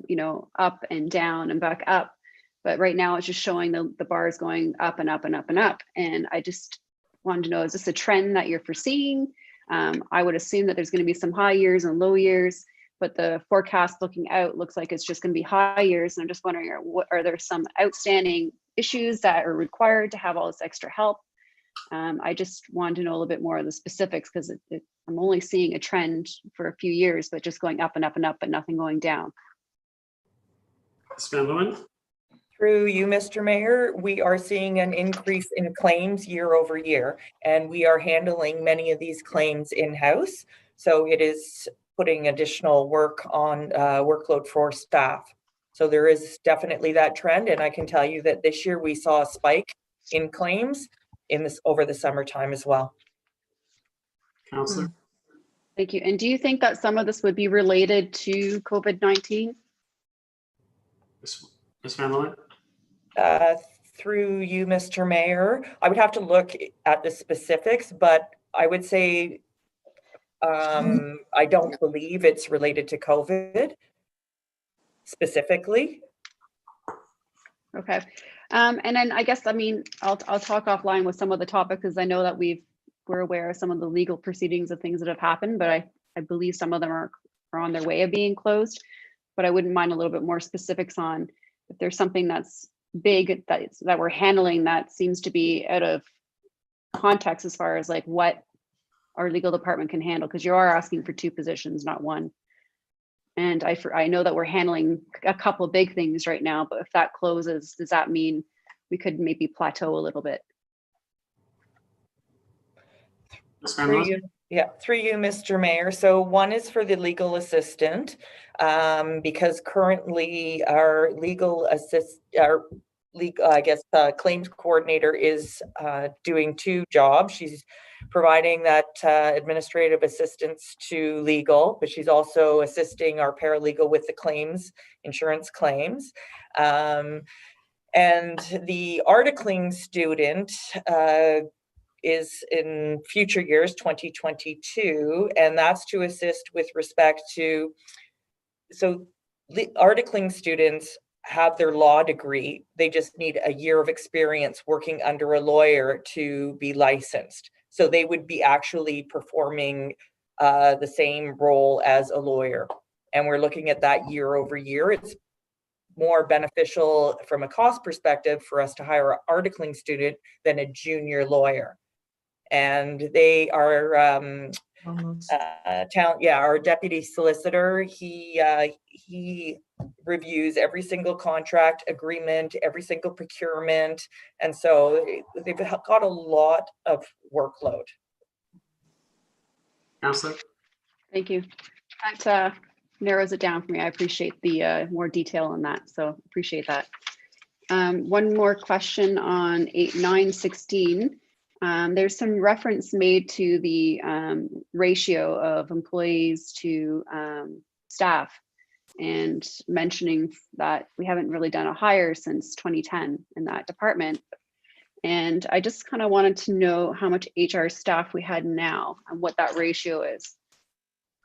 you know, up and down and back up. But right now it's just showing the bars going up and up and up and up. And I just wanted to know, is this a trend that you're foreseeing? I would assume that there's going to be some high years and low years, but the forecast looking out looks like it's just going to be high years. And I'm just wondering, are there some outstanding issues that are required to have all this extra help? I just wanted to know a little bit more of the specifics, because I'm only seeing a trend for a few years, but just going up and up and up, but nothing going down. Ms. Van Leeuwen. Through you, Mr. Mayor, we are seeing an increase in claims year over year, and we are handling many of these claims in-house. So it is putting additional work on workload for staff. So there is definitely that trend, and I can tell you that this year we saw a spike in claims over the summertime as well. Councillor. Thank you. And do you think that some of this would be related to COVID-19? Ms. Van Leeuwen. Through you, Mr. Mayor, I would have to look at the specifics, but I would say I don't believe it's related to COVID specifically. Okay. And then I guess, I mean, I'll talk offline with some of the topics, because I know that we're aware of some of the legal proceedings of things that have happened, but I believe some of them are on their way of being closed. But I wouldn't mind a little bit more specifics on if there's something that's big that we're handling that seems to be out of context as far as like what our legal department can handle, because you are asking for 2 positions, not 1. And I know that we're handling a couple of big things right now, but if that closes, does that mean we could maybe plateau a little bit? Ms. Van Loan? Through you, Mr. Mayor. So one is for the legal assistant, because currently our claims coordinator is doing 2 jobs. She's providing that administrative assistance to legal, but she's also assisting our paralegal with the claims, insurance claims. And the articling student is in future years, 2022, and that's to assist with respect to, so the articling students have their law degree, they just need a year of experience working under a lawyer to be licensed. So they would be actually performing the same role as a lawyer. And we're looking at that year over year. It's more beneficial from a cost perspective for us to hire an articling student than a junior lawyer. And they are our deputy solicitor. He reviews every single contract agreement, every single procurement, and so they've got a lot of workload. Counselor? Thank you. That narrows it down for me. I appreciate the more detail on that, so appreciate that. One more question on 916. There's some reference made to the ratio of employees to staff, and mentioning that we haven't really done a hire since 2010 in that department. And I just kind of wanted to know how much HR staff we had now and what that ratio is.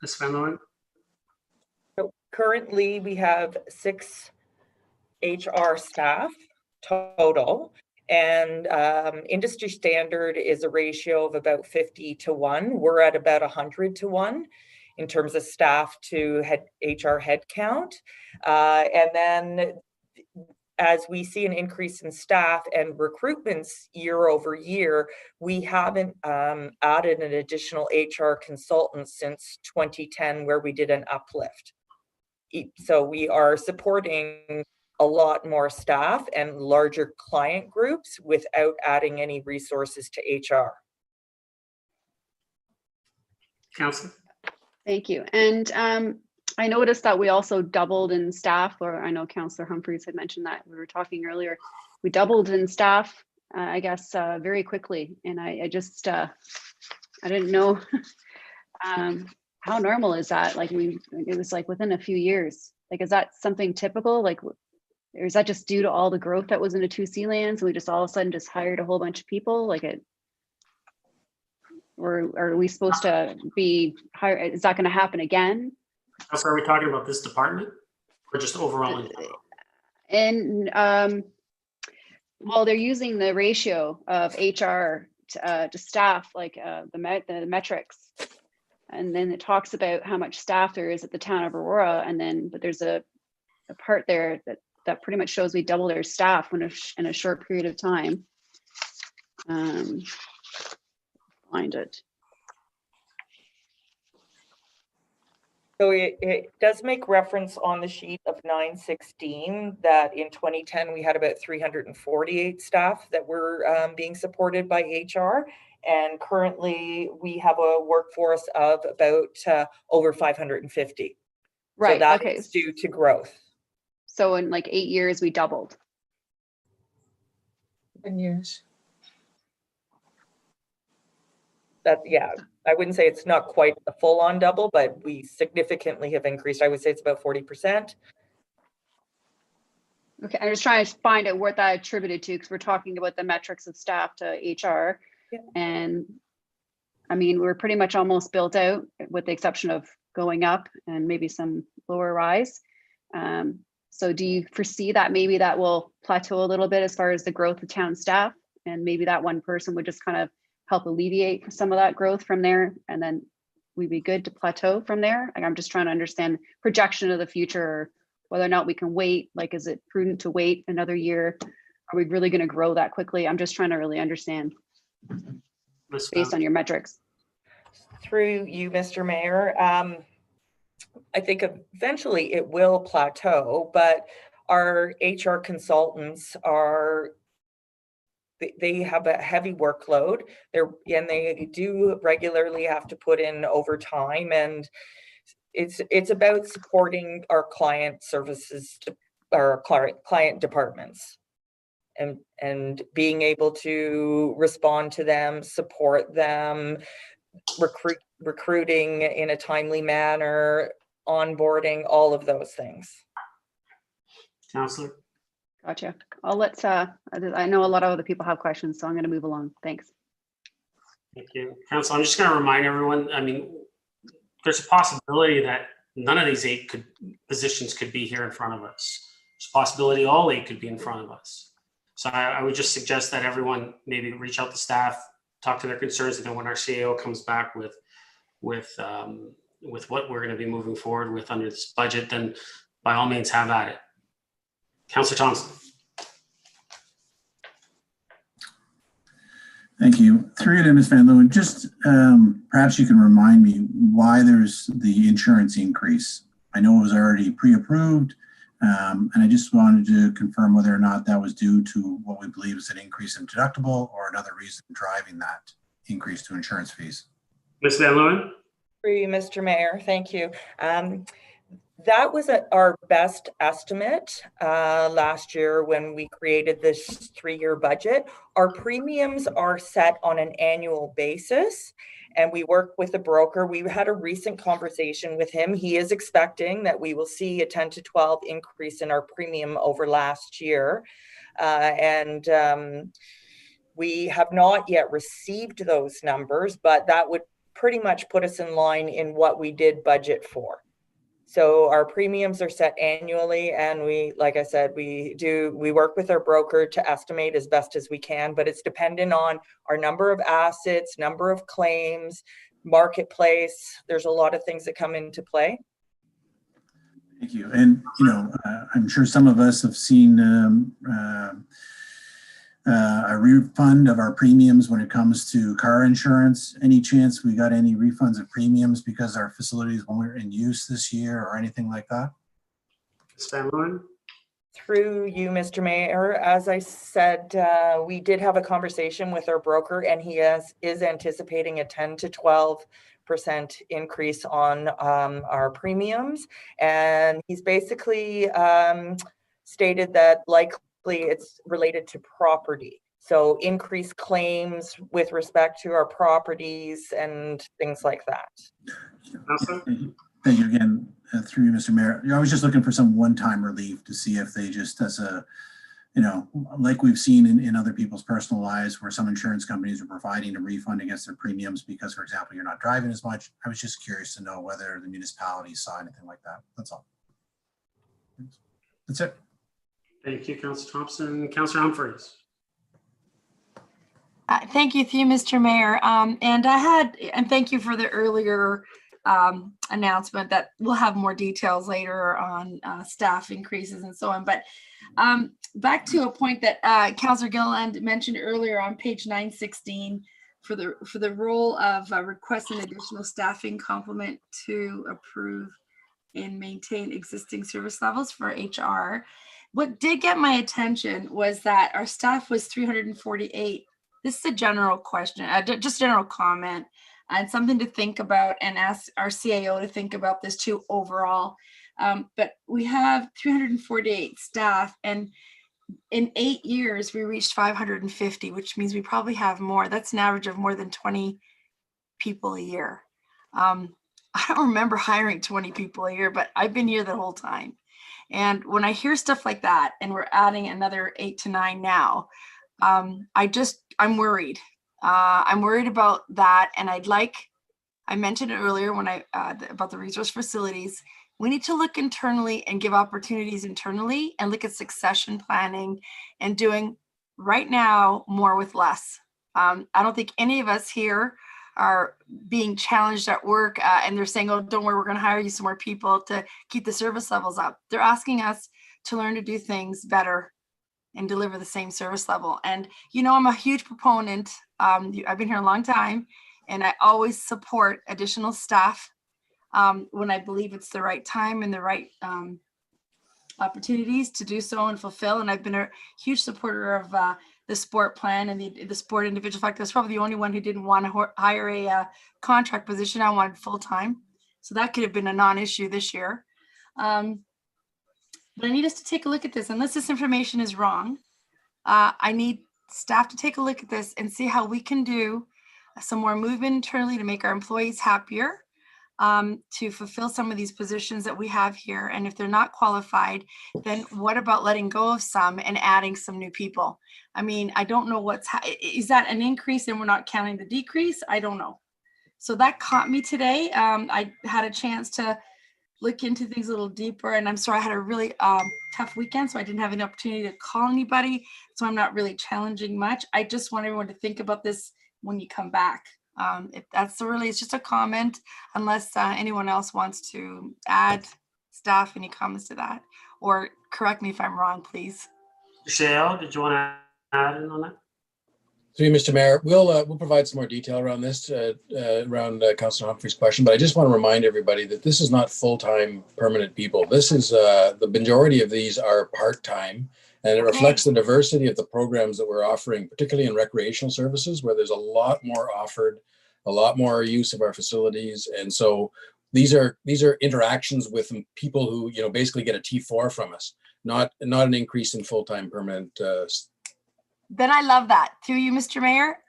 Ms. Van Loan? So currently we have 6 HR staff total. And industry standard is a ratio of about 50-1. We're at about 100-1 in terms of staff to HR headcount. And then as we see an increase in staff and recruitments year over year, we haven't added an additional HR consultant since 2010, where we did an uplift. So we are supporting a lot more staff and larger client groups without adding any resources to HR. Counselor? Thank you. And I noticed that we also doubled in staff, or I know Councillor Humphreys had mentioned that we were talking earlier. We doubled in staff, I guess, very quickly. And I just, I didn't know how normal is that? Like it was like within a few years. Like, is that something typical? Like, or is that just due to all the growth that was in the 2C lands and we just all of a sudden just hired a whole bunch of people? Like or are we supposed to be higher? Is that going to happen again? So are we talking about this department or just overall in general? And well, they're using the ratio of HR to staff, like the metrics. And then it talks about how much staff there is at the town of Aurora. And then, but there's a part there that pretty much shows we doubled our staff in a short period of time. Find it. So it does make reference on the sheet of 916 that in 2010 we had about 348 staff that were being supported by HR, and currently we have a workforce of about over 550. Right. So that okay. is due to growth. So in like 8 years we doubled. 10 years. That, yeah, I wouldn't say it's not quite a full-on double, but we significantly have increased. I would say it's about 40%. Okay, I'm just trying to find out what that attributed to, because we're talking about the metrics of staff to HR. Yeah. And I mean, we're pretty much almost built out with the exception of going up and maybe some lower rise. So do you foresee that maybe that will plateau a little bit as far as the growth of town staff, and maybe that one person would just kind of help alleviate some of that growth from there, and then we'd be good to plateau from there? Like, I'm just trying to understand projection of the future, whether or not we can wait. Like, is it prudent to wait another year? Are we really going to grow that quickly? I'm just trying to really understand based on your metrics. Through you, Mr. Mayor, I think eventually it will plateau, but our HR consultants they have a heavy workload. They do regularly have to put in overtime, and it's about supporting our client services, our client departments, and being able to respond to them, support them, recruiting in a timely manner, onboarding, all of those things. Counselor? Gotcha. I know a lot of other people have questions, so I'm going to move along. Thanks. Thank you. Council, I'm just going to remind everyone, I mean, there's a possibility that none of these 8 positions could be here in front of us. There's a possibility all 8 could be in front of us. So I would just suggest that everyone maybe reach out to staff, talk to their concerns, and then when our CAO comes back with what we're going to be moving forward with under this budget, then by all means have at it. Councillor Thompson. Thank you. Through you to Ms. Van Leeuwen, just perhaps you can remind me why there's the insurance increase. I know it was already pre-approved, and I just wanted to confirm whether or not that was due to what we believe is an increase in deductible or another reason driving that increase to insurance fees. Ms. Van Leeuwen? Through you, Mr. Mayor, thank you. That was our best estimate last year when we created this 3-year budget. Our premiums are set on an annual basis, and we work with a broker. We had a recent conversation with him. He is expecting that we will see a 10 to 12 increase in our premium over last year. We have not yet received those numbers, but that would pretty much put us in line in what we did budget for. So our premiums are set annually, and like I said, we work with our broker to estimate as best as we can, but it's dependent on our number of assets, number of claims, marketplace. There's a lot of things that come into play. Thank you. And, I'm sure some of us have seen a refund of our premiums when it comes to car insurance. Any chance we got any refunds of premiums because our facilities weren't in use this year or anything like that? Ms. Van Leeuwen? Through you, Mr. Mayor, as I said, we did have a conversation with our broker, and he is anticipating a 10 to 12% increase on our premiums. And he's basically stated that likely it's related to property. So increased claims with respect to our properties and things like that. Thank you again, through you, Mr. Mayor. I was just looking for some one-time relief to see if they just, as a, like we've seen in other people's personal lives where some insurance companies are providing a refund against their premiums because, for example, you're not driving as much. I was just curious to know whether the municipalities saw anything like that. That's all. That's it. Thank you, Councillor Thompson. Councillor Humphreys. Thank you, Mr. Mayor. And thank you for the earlier announcement that we'll have more details later on staff increases and so on. But back to a point that Councillor Gilliland mentioned earlier on page 916 for the role of requesting additional staffing complement to approve and maintain existing service levels for HR. What did get my attention was that our staff was 348. This is a general question, just general comment, and something to think about, and ask our CAO to think about this too overall. But we have 348 staff, and in 8 years, we reached 550, which means we probably have more. That's an average of more than 20 people a year. I don't remember hiring 20 people a year, but I've been here the whole time. And when I hear stuff like that, and we're adding another 8 to 9 now, I'm worried. I'm worried about that. And I mentioned it earlier when about the resource facilities. We need to look internally and give opportunities internally and look at succession planning and doing right now more with less. I don't think any of us here are being challenged at work and they're saying, oh, don't worry, we're going to hire you some more people to keep the service levels up. They're asking us to learn to do things better and deliver the same service level. And, you know, I'm a huge proponent. I've been here a long time and I always support additional staff when I believe it's the right time and the right opportunities to do so and fulfill. And I've been a huge supporter of the sport plan and the sport individual factor. I was probably the only one who didn't want to hire a contract position. I wanted full-time. So that could have been a non-issue this year. But I need us to take a look at this. Unless this information is wrong, I need staff to take a look at this and see how we can do some more movement internally to make our employees happier, to fulfill some of these positions that we have here. And if they're not qualified, then what about letting go of some and adding some new people? I mean, I don't know is that an increase and we're not counting the decrease? I don't know. So that caught me today. I had a chance to look into things a little deeper, and I'm sorry I had a really tough weekend, so I didn't have an opportunity to call anybody, so I'm not really challenging much. I just want everyone to think about this when you come back. If that's really, it's just a comment, unless anyone else wants to add staff, any comments to that, or correct me if I'm wrong, please. Michelle, did you want to add in on that? Through you, Mr. Mayor, we'll provide some more detail around this, around Councillor Humphrey's question, but I just want to remind everybody that this is not full-time permanent people. This is, the majority of these are part-time, and it reflects the diversity of the programs that we're offering, particularly in recreational services, where there's a lot more offered, a lot more use of our facilities. And so these are interactions with people who, you know, basically get a T4 from us, not an increase in full-time permanent Then I love that. Through you, Mr. Mayor,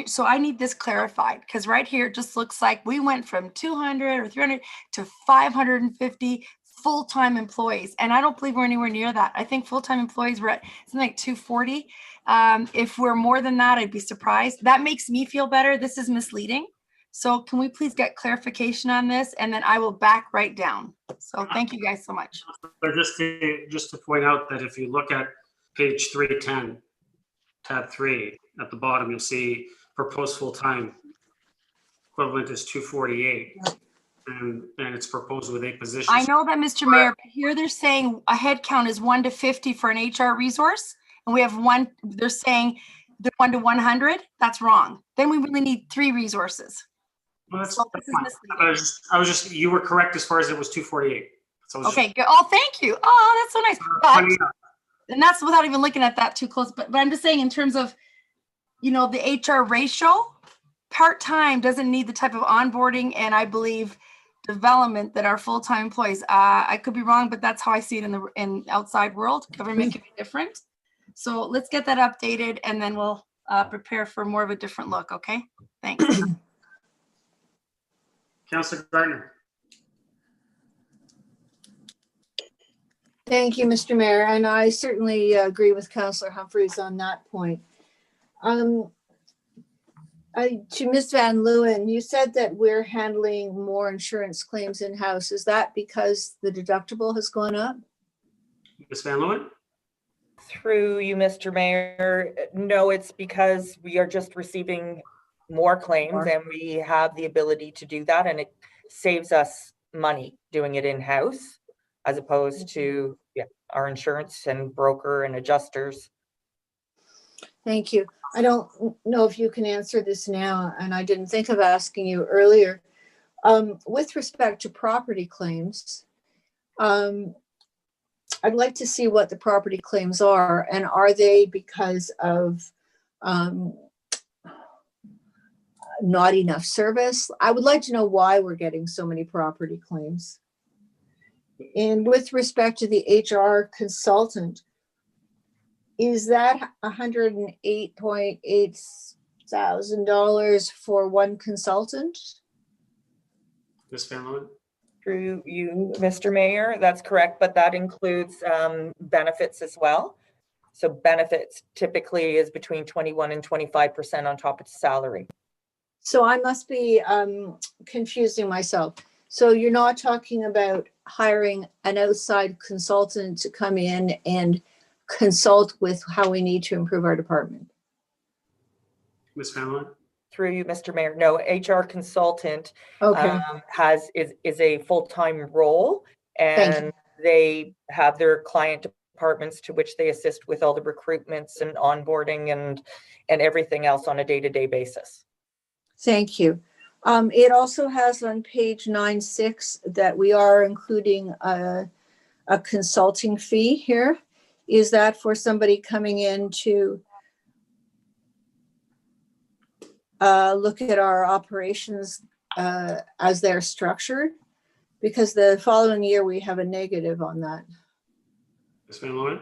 so I need this clarified, because right here it just looks like we went from 200 or 300 to 550 full-time employees. And I don't believe we're anywhere near that. I think full-time employees were at something like 240. If we're more than that, I'd be surprised. That makes me feel better. This is misleading. So can we please get clarification on this? And then I will back right down. So thank you guys so much. But just to point out that if you look at page 310, tab 3 at the bottom, you'll see proposed full-time equivalent is 248, and it's proposed with 8 positions. I know that, Mr. Mayor, but here they're saying a head count is 1 to 50 for an HR resource, and we have one. They're saying they're 1 to 100. That's wrong. Then we really need 3 resources. Well, that's So this is fine. I was just, you were correct as far as it was 248. So okay, good. Oh, thank you. Oh, that's so nice. But, and that's without even looking at that too close. But I'm just saying, in terms of, you know, the HR ratio, part-time doesn't need the type of onboarding and I believe development that our full-time employees. I could be wrong, but that's how I see it in the outside world. Government can be different. So let's get that updated and then we'll prepare for more of a different look. Okay, thanks. Councillor Gardner. Thank you, Mr. Mayor, and I certainly agree with Councillor Humphreys on that point. To Ms. Van Leeuwen, you said that we're handling more insurance claims in-house. Is that because the deductible has gone up? Ms. Van Leeuwen? Through you, Mr. Mayor, no, it's because we are just receiving more claims and we have the ability to do that, and it saves us money doing it in-house as opposed to our insurance and broker and adjusters. Thank you. I don't know if you can answer this now, and I didn't think of asking you earlier. With respect to property claims, I'd like to see what the property claims are, and are they because of not enough service? I would like to know why we're getting so many property claims. And with respect to the HR consultant, is that $108,800 for one consultant? Ms. Van Leeuwen? Through you, Mr. Mayor, that's correct, but that includes benefits as well. So benefits typically is between 21 and 25% on top of salary. So I must be confusing myself. So you're not talking about hiring an outside consultant to come in and consult with how we need to improve our department? Ms. Van Leeuwen? Through you, Mr. Mayor. No, HR consultant Okay, is a full-time role, Thank and they have their client departments to which they assist with all the recruitments and onboarding and everything else on a day-to-day basis. thank you. It also has on page 9.6 that we are including a consulting fee here. Is that for somebody coming in to look at our operations as they're structured? Because the following year we have a negative on that. Ms. Van Leeuwen?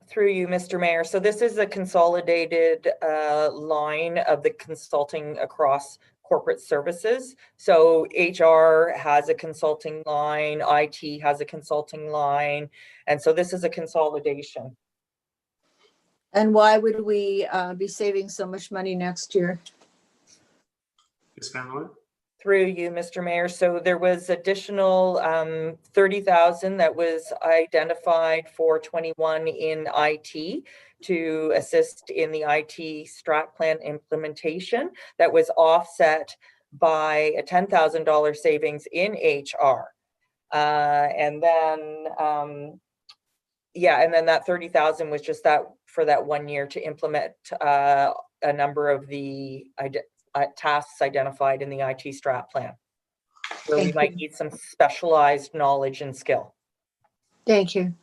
Through you, Mr. Mayor. So this is a consolidated line of the consulting across corporate services. So HR has a consulting line, IT has a consulting line, and so this is a consolidation. And why would we be saving so much money next year? Ms. Van Leeuwen? Through you, Mr. Mayor. So there was additional 30,000 that was identified for 21 in IT to assist in the IT strat plan implementation. That was offset by a $10,000 savings in HR. And then that 30,000 was just that for that 1 year to implement a number of the tasks identified in the IT strat plan, where we might need some specialized knowledge and skill. Thank you.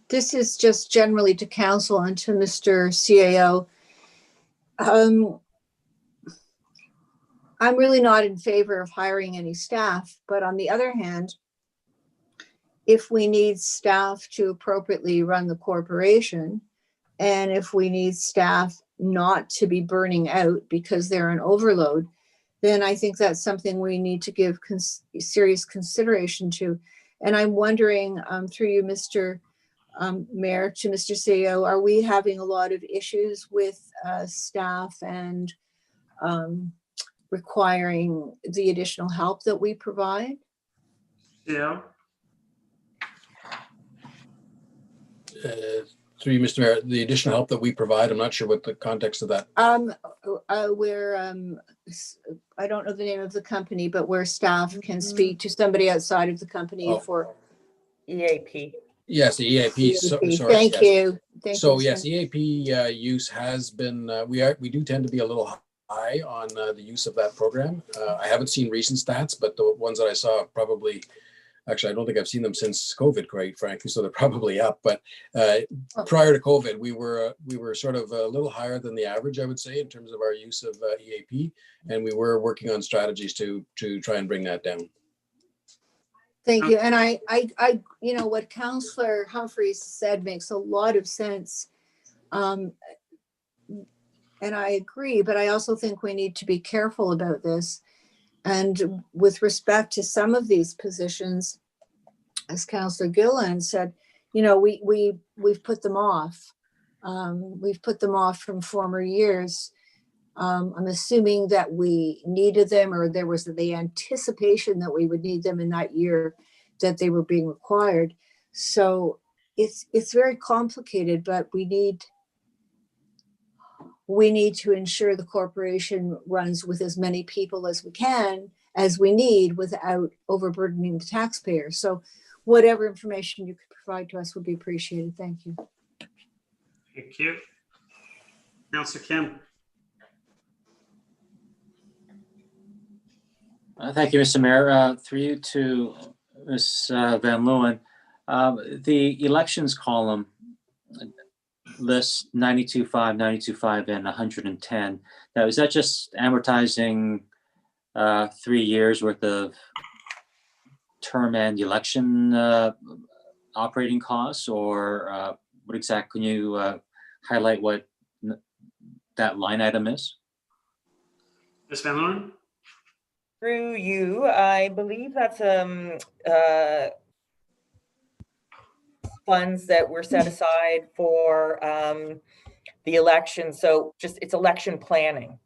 This is just generally to council and to Mr. CAO. I'm really not in favor of hiring any staff, but on the other hand, if we need staff to appropriately run the corporation, and if we need staff not to be burning out because they're an overload, then I think that's something we need to give serious consideration to. And I'm wondering, through you, Mr. Mayor, to Mr. CEO, are we having a lot of issues with staff and requiring the additional help that we provide? Yeah. Through you, Mr. Mayor, the additional help that we provide, I'm not sure what the context of that. Where I don't know the name of the company, but where staff can speak to somebody outside of the company for EAP. Yes, the EAP. Sorry, Thank yes. you. So yes, EAP use has been, we do tend to be a little high on the use of that program. I haven't seen recent stats, but the ones that I saw probably, actually, I don't think I've seen them since COVID, quite frankly, so they're probably up. But prior to COVID, we were sort of a little higher than the average, I would say, in terms of our use of EAP, and we were working on strategies to try and bring that down. Thank you. And I, what Councillor Humphreys said makes a lot of sense. And I agree, but I also think we need to be careful about this. And with respect to some of these positions, as Councillor Gilliland said, we've put them off. We've put them off from former years. I'm assuming that we needed them, or there was the anticipation that we would need them in that year that they were being required. So it's very complicated, but we need to ensure the corporation runs with as many people as we need without overburdening the taxpayer. So whatever information you could provide to us would be appreciated. Thank you. Thank you. Councillor Kim? Thank you, Mr. Mayor. Through you to Ms. Van Leeuwen. The elections column lists 92.5, 92.5, and 110. Now, is that just amortizing 3 years worth of term and election operating costs, or what exactly? Can you highlight what that line item is? Ms. Van Leeuwen? Through you, I believe that's funds that were set aside for the election. So it's election planning.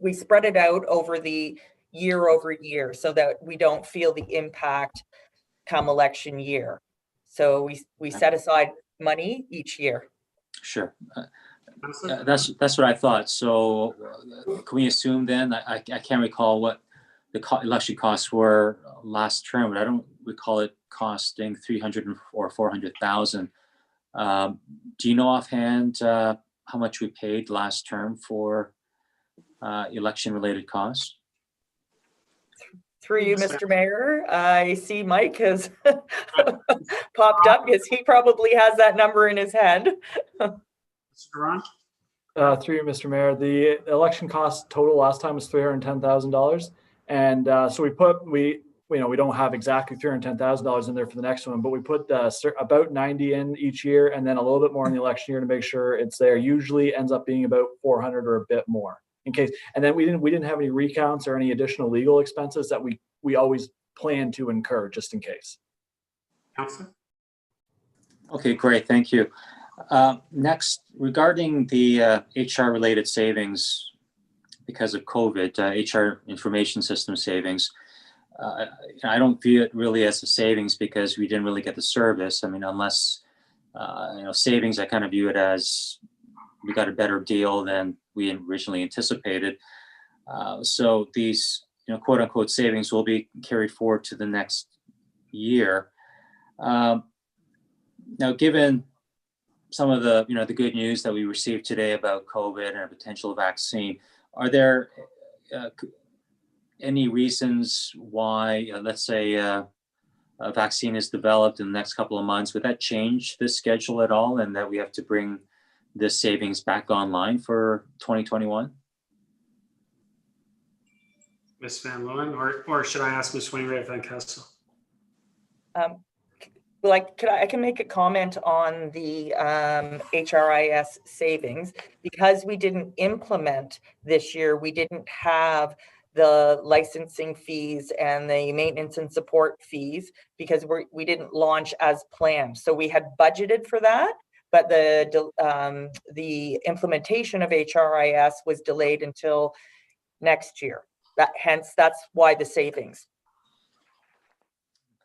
We spread it out over the year over year so that we don't feel the impact come election year. So we set aside money each year. Sure. Counselor? That's what I thought. So can we assume then, I can't recall what the election costs were last term, but I don't recall it costing 300 or 400,000. Do you know offhand how much we paid last term for election related costs? Through you, Mr. Mayor, I see Mike has popped up because he probably has that number in his head. Mr. Durant? Through you, Mr. Mayor, the election cost total last time was $310,000. And so we don't have exactly $310,000 in there for the next one, but we put about 90 in each year and then a little bit more in the election year to make sure it's there. Usually ends up being about 400 or a bit more in case. And then we didn't have any recounts or any additional legal expenses that we always plan to incur just in case. Counselor? Okay, great. Thank you. Next, regarding the HR related savings because of COVID, HR information system savings, I don't view it really as a savings because we didn't really get the service. I mean, unless, savings, I kind of view it as we got a better deal than we originally anticipated. So these, quote unquote savings will be carried forward to the next year. Now, given some of the, the good news that we received today about COVID and a potential vaccine, are there any reasons why, let's say, a vaccine is developed in the next couple of months? Would that change this schedule at all, and that we have to bring this savings back online for 2021? Ms. Van Leeuwen, or should I ask Ms. Wainwright Van Kessel? I can make a comment on the HRIS savings. Because we didn't implement this year, we didn't have the licensing fees and the maintenance and support fees because we didn't launch as planned. So we had budgeted for that, but the implementation of HRIS was delayed until next year. That's why the savings.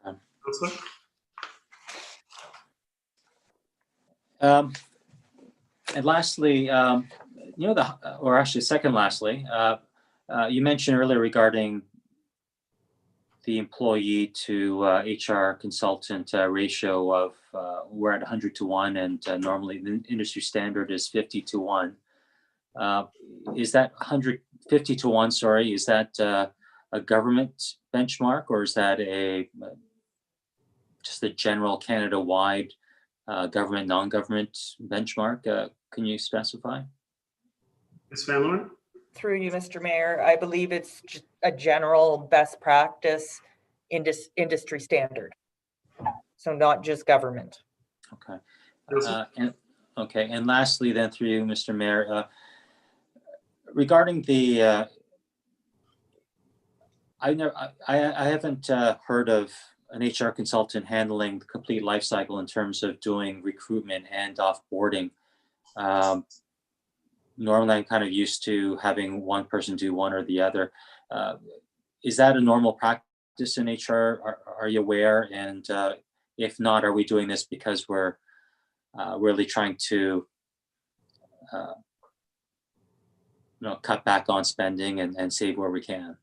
Counselor? And lastly, second lastly, you mentioned earlier regarding the employee to HR consultant ratio of we're at 100 to 1, and normally the industry standard is 50 to 1. Is that 150 to 1? Sorry, is that a government benchmark, or is that just a general Canada-wide government, non-government benchmark? Can you specify? Ms. Van Leeuwen? Through you, Mr. Mayor, I believe it's just a general best practice industry standard. So not just government. Okay. And lastly, then through you, Mr. Mayor, regarding the, I haven't heard of an HR consultant handling the complete life cycle in terms of doing recruitment and offboarding. Normally, I'm kind of used to having one person do one or the other. Is that a normal practice in HR? Are you aware? And if not, are we doing this because we're really trying to cut back on spending and save where we can?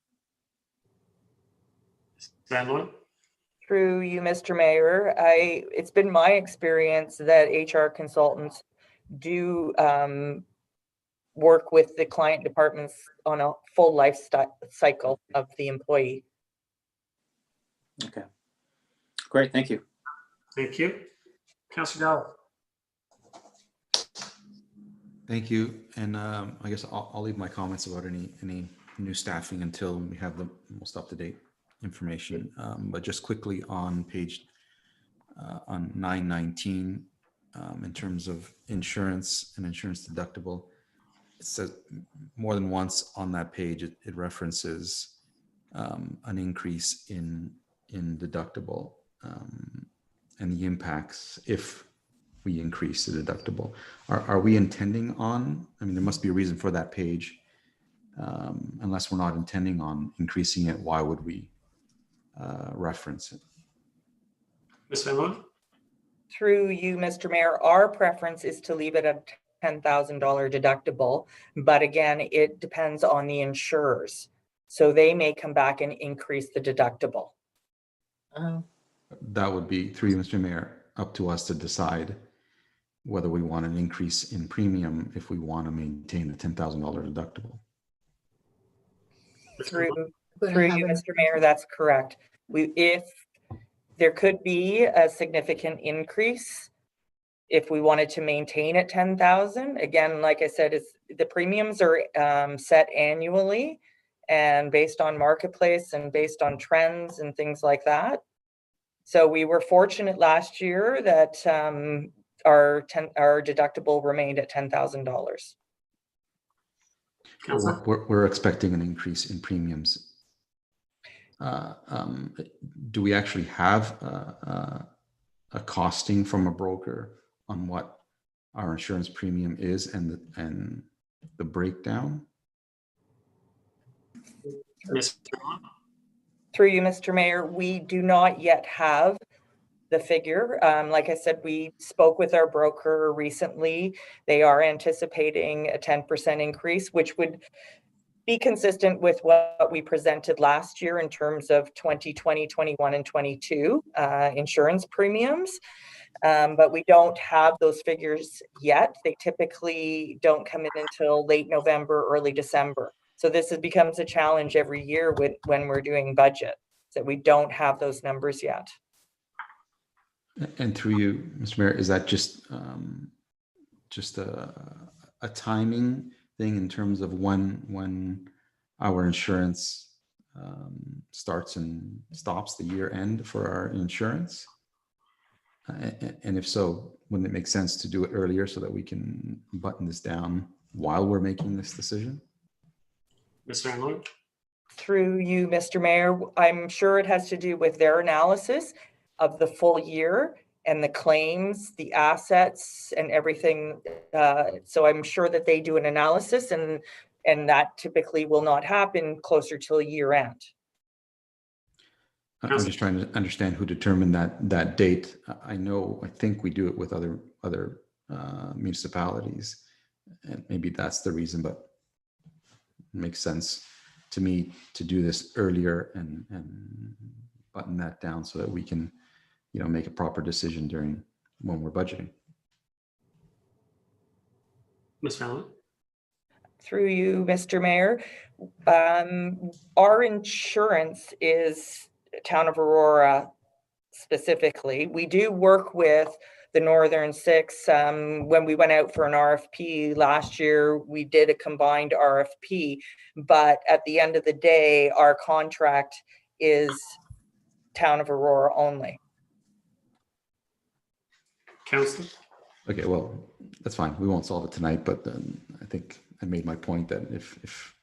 Van Leeuwen? Through you, Mr. Mayor, it's been my experience that HR consultants do work with the client departments on a full life cycle of the employee. Okay, great, thank you. Thank you. Councilor Gallo? Thank you. And I guess I'll leave my comments about any new staffing until we have the most up-to-date information. But just quickly on page on 919, in terms of insurance and insurance deductible, it says more than once on that page, it references an increase in deductible and the impacts if we increase the deductible. Are we intending on, I mean, there must be a reason for that page. Unless we're not intending on increasing it, why would we reference it? Ms. Van Leeuwen? Through you, Mr. Mayor, our preference is to leave it $10,000 deductible, but again, it depends on the insurers. So they may come back and increase the deductible. That would be, through you, Mr. Mayor, up to us to decide whether we want an increase in premium if we want to maintain the $10,000 deductible. Through Gonna you, have an- Mr. Mayor, that's correct. If there could be a significant increase, if we wanted to maintain at 10,000, again, like I said, the premiums are set annually and based on marketplace and based on trends and things like that. So we were fortunate last year that our deductible remained at $10,000. We're expecting an increase in premiums. Do we actually have a costing from a broker on what our insurance premium is and the breakdown? Through you, Mr. Mayor, we do not yet have the figure. Like I said, we spoke with our broker recently. They are anticipating a 10% increase, which would be consistent with what we presented last year in terms of 2020, 21, and 22 insurance premiums. But we don't have those figures yet. They typically don't come in until late November, early December. So this becomes a challenge every year when we're doing budget, that we don't have those numbers yet. And through you, Mr. Mayor, is that just a timing thing in terms of when our insurance starts and stops the year end for our insurance? And if so, wouldn't it make sense to do it earlier so that we can button this down while we're making this decision? Mr. Van Through you, Mr. Mayor, I'm sure it has to do with their analysis of the full year and the claims, the assets and everything. So I'm sure that they do an analysis and that typically will not happen closer till year end. I'm just trying to understand who determined that date. I think we do it with other municipalities, and maybe that's the reason, but it makes sense to me to do this earlier and button that down so that we can, make a proper decision when we're budgeting. Ms. Fallon? Through you, Mr. Mayor, our insurance is Town of Aurora specifically. We do work with the Northern Six. When we went out for an RFP last year, we did a combined RFP, but at the end of the day, our contract is Town of Aurora only. Councillor? Okay, well, that's fine. We won't solve it tonight, but I think I made my point that if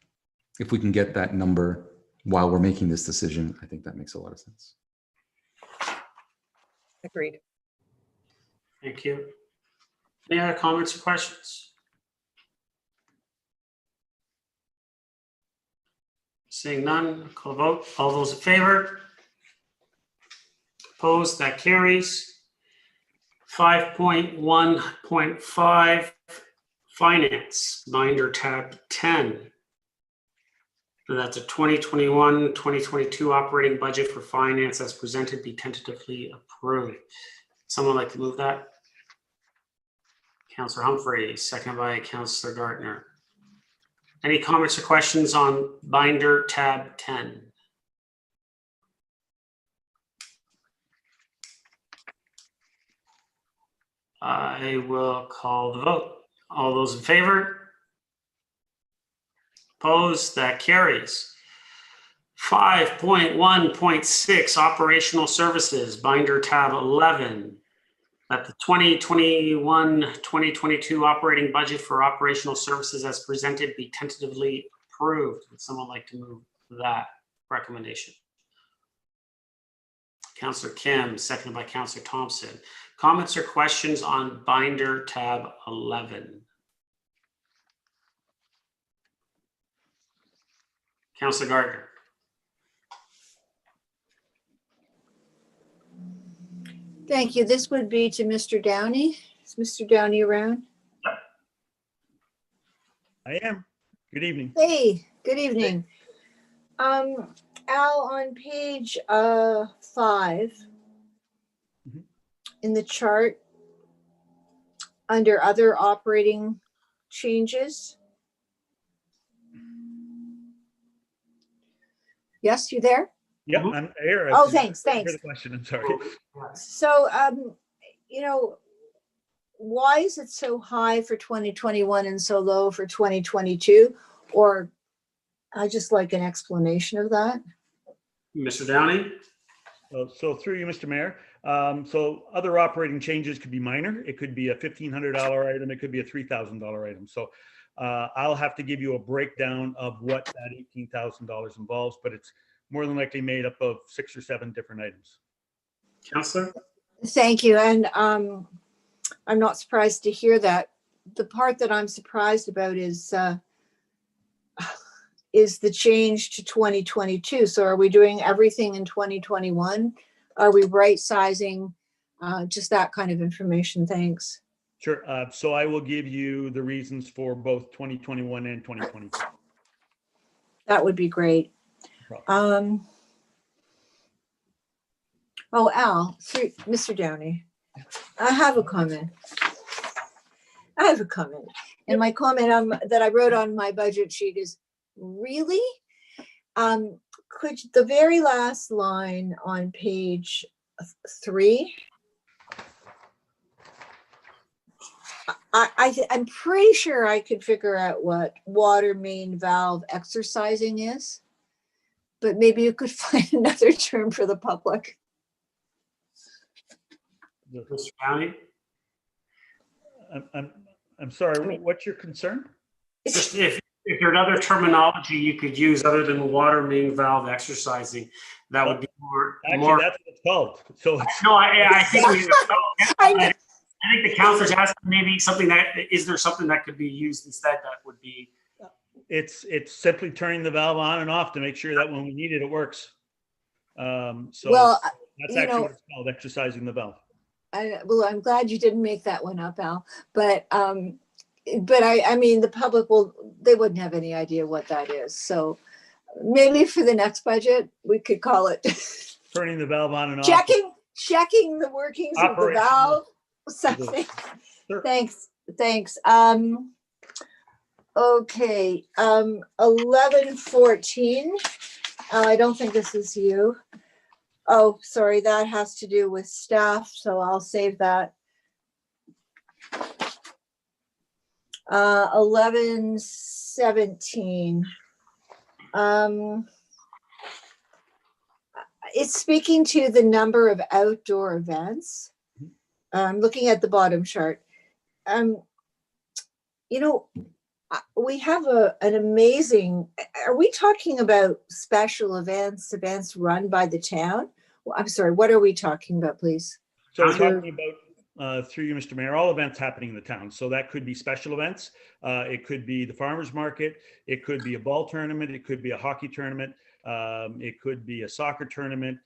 we can get that number while we're making this decision, I think that makes a lot of sense. Agreed. Thank you. Any other comments or questions? Seeing none, call the vote. All those in favor? Opposed? That carries. 5.1.5 Finance, binder tab 10. And that's a 2021-2022 operating budget for finance as presented be tentatively approved. Someone like to move that? Councillor Humphrey, seconded by Councillor Gardner. Any comments or questions on binder tab 10? I will call the vote. All those in favor? Opposed? That carries. 5.1.6 Operational Services, binder tab 11. That the 2021-2022 operating budget for operational services as presented be tentatively approved. Would someone like to move that recommendation? Councillor Kim, seconded by Councillor Thompson. Comments or questions on binder tab 11? Councillor Gardner. Thank you. This would be to Mr. Downey. Is Mr. Downey around? I am. Good evening. Hey, good evening. Al, on page 5 Mhm. in the chart, under other operating changes. Yes, you there? Yep, Mhm. I'm here. Oh, thanks. Hear the question. I'm sorry. So, you know, why is it so high for 2021 and so low for 2022? Or I just like an explanation of that. Mr. Downey? So through you, Mr. Mayor. So other operating changes could be minor. It could be a $1,500 item. It could be a $3,000 item. So I'll have to give you a breakdown of what that $18,000 involves, but it's more than likely made up of 6 or 7 different items. Counselor? Thank you. And I'm not surprised to hear that. The part that I'm surprised about is the change to 2022. So are we doing everything in 2021? Are we right sizing? Just that kind of information. Thanks. Sure. So I will give you the reasons for both 2021 and 2022. That would be great. No problem. Oh, Al, Mr. Downey, I have a comment. And my comment that I wrote on my budget sheet is, really? Could the very last line on page 3, I'm pretty sure I could figure out what water main valve exercising is, but maybe you could find another term for the public. Mr. Downey? I'm sorry. What's your concern? Just if there another terminology you could use other than water main valve exercising, that would be more. Actually, that's what it's called. So No, I think I know. I think the counselor's asking maybe something is there something that could be used instead that would be. it's simply turning the valve on and off to make sure that when we need it, it works. So Well, that's you actually know, what it's called, exercising the valve. I'm glad you didn't make that one up, Al. But I mean, the public they wouldn't have any idea what that is. So maybe for the next budget, we could call it Turning the valve on and off. checking the workings of the valve. Something. Sure. Thanks. Okay. 1114. I don't think this is you. Oh, sorry. That has to do with staff. So I'll save that. 1117. It's speaking to the number of outdoor events. I'm looking at the bottom chart. You know, we have an amazing, are we talking about special events run by the town? Well, I'm sorry, what are we talking about, please? So we're talking about, through you, Mr. Mayor, all events happening in the town. So that could be special events. It could be the farmer's market. It could be a ball tournament. It could be a hockey tournament. It could be a soccer tournament.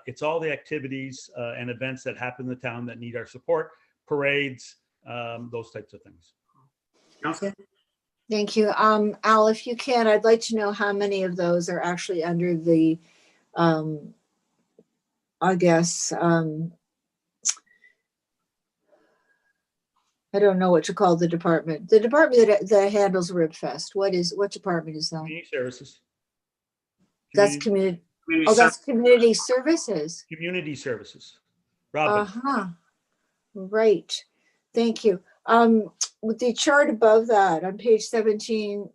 It's all the activities and events that happen in the town that need our support, parades, those types of things. Counselor? Thank you. Al, if you can, I'd like to know how many of those are actually under the, I guess, I don't know what to call the department. The department that handles Ribfest. What department is that? Community services. That's community. Oh, that's community services. Community services. Robin. Right. Thank you. With the chart above that on page 17,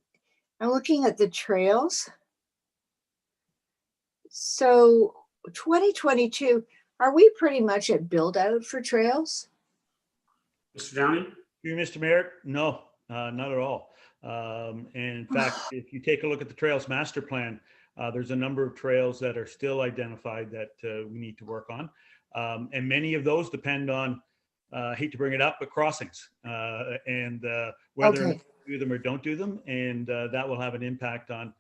I'm looking at the trails. So 2022, are we pretty much at build out for trails? Mr. Downey? You, Mr. Mayor? No, not at all. And in fact, if you take a look at the Trails Master Plan, there's a number of trails that are still identified that we need to work on. And many of those depend on, I hate to bring it up, but crossings and whether we do them or don't do them. And that will have an impact on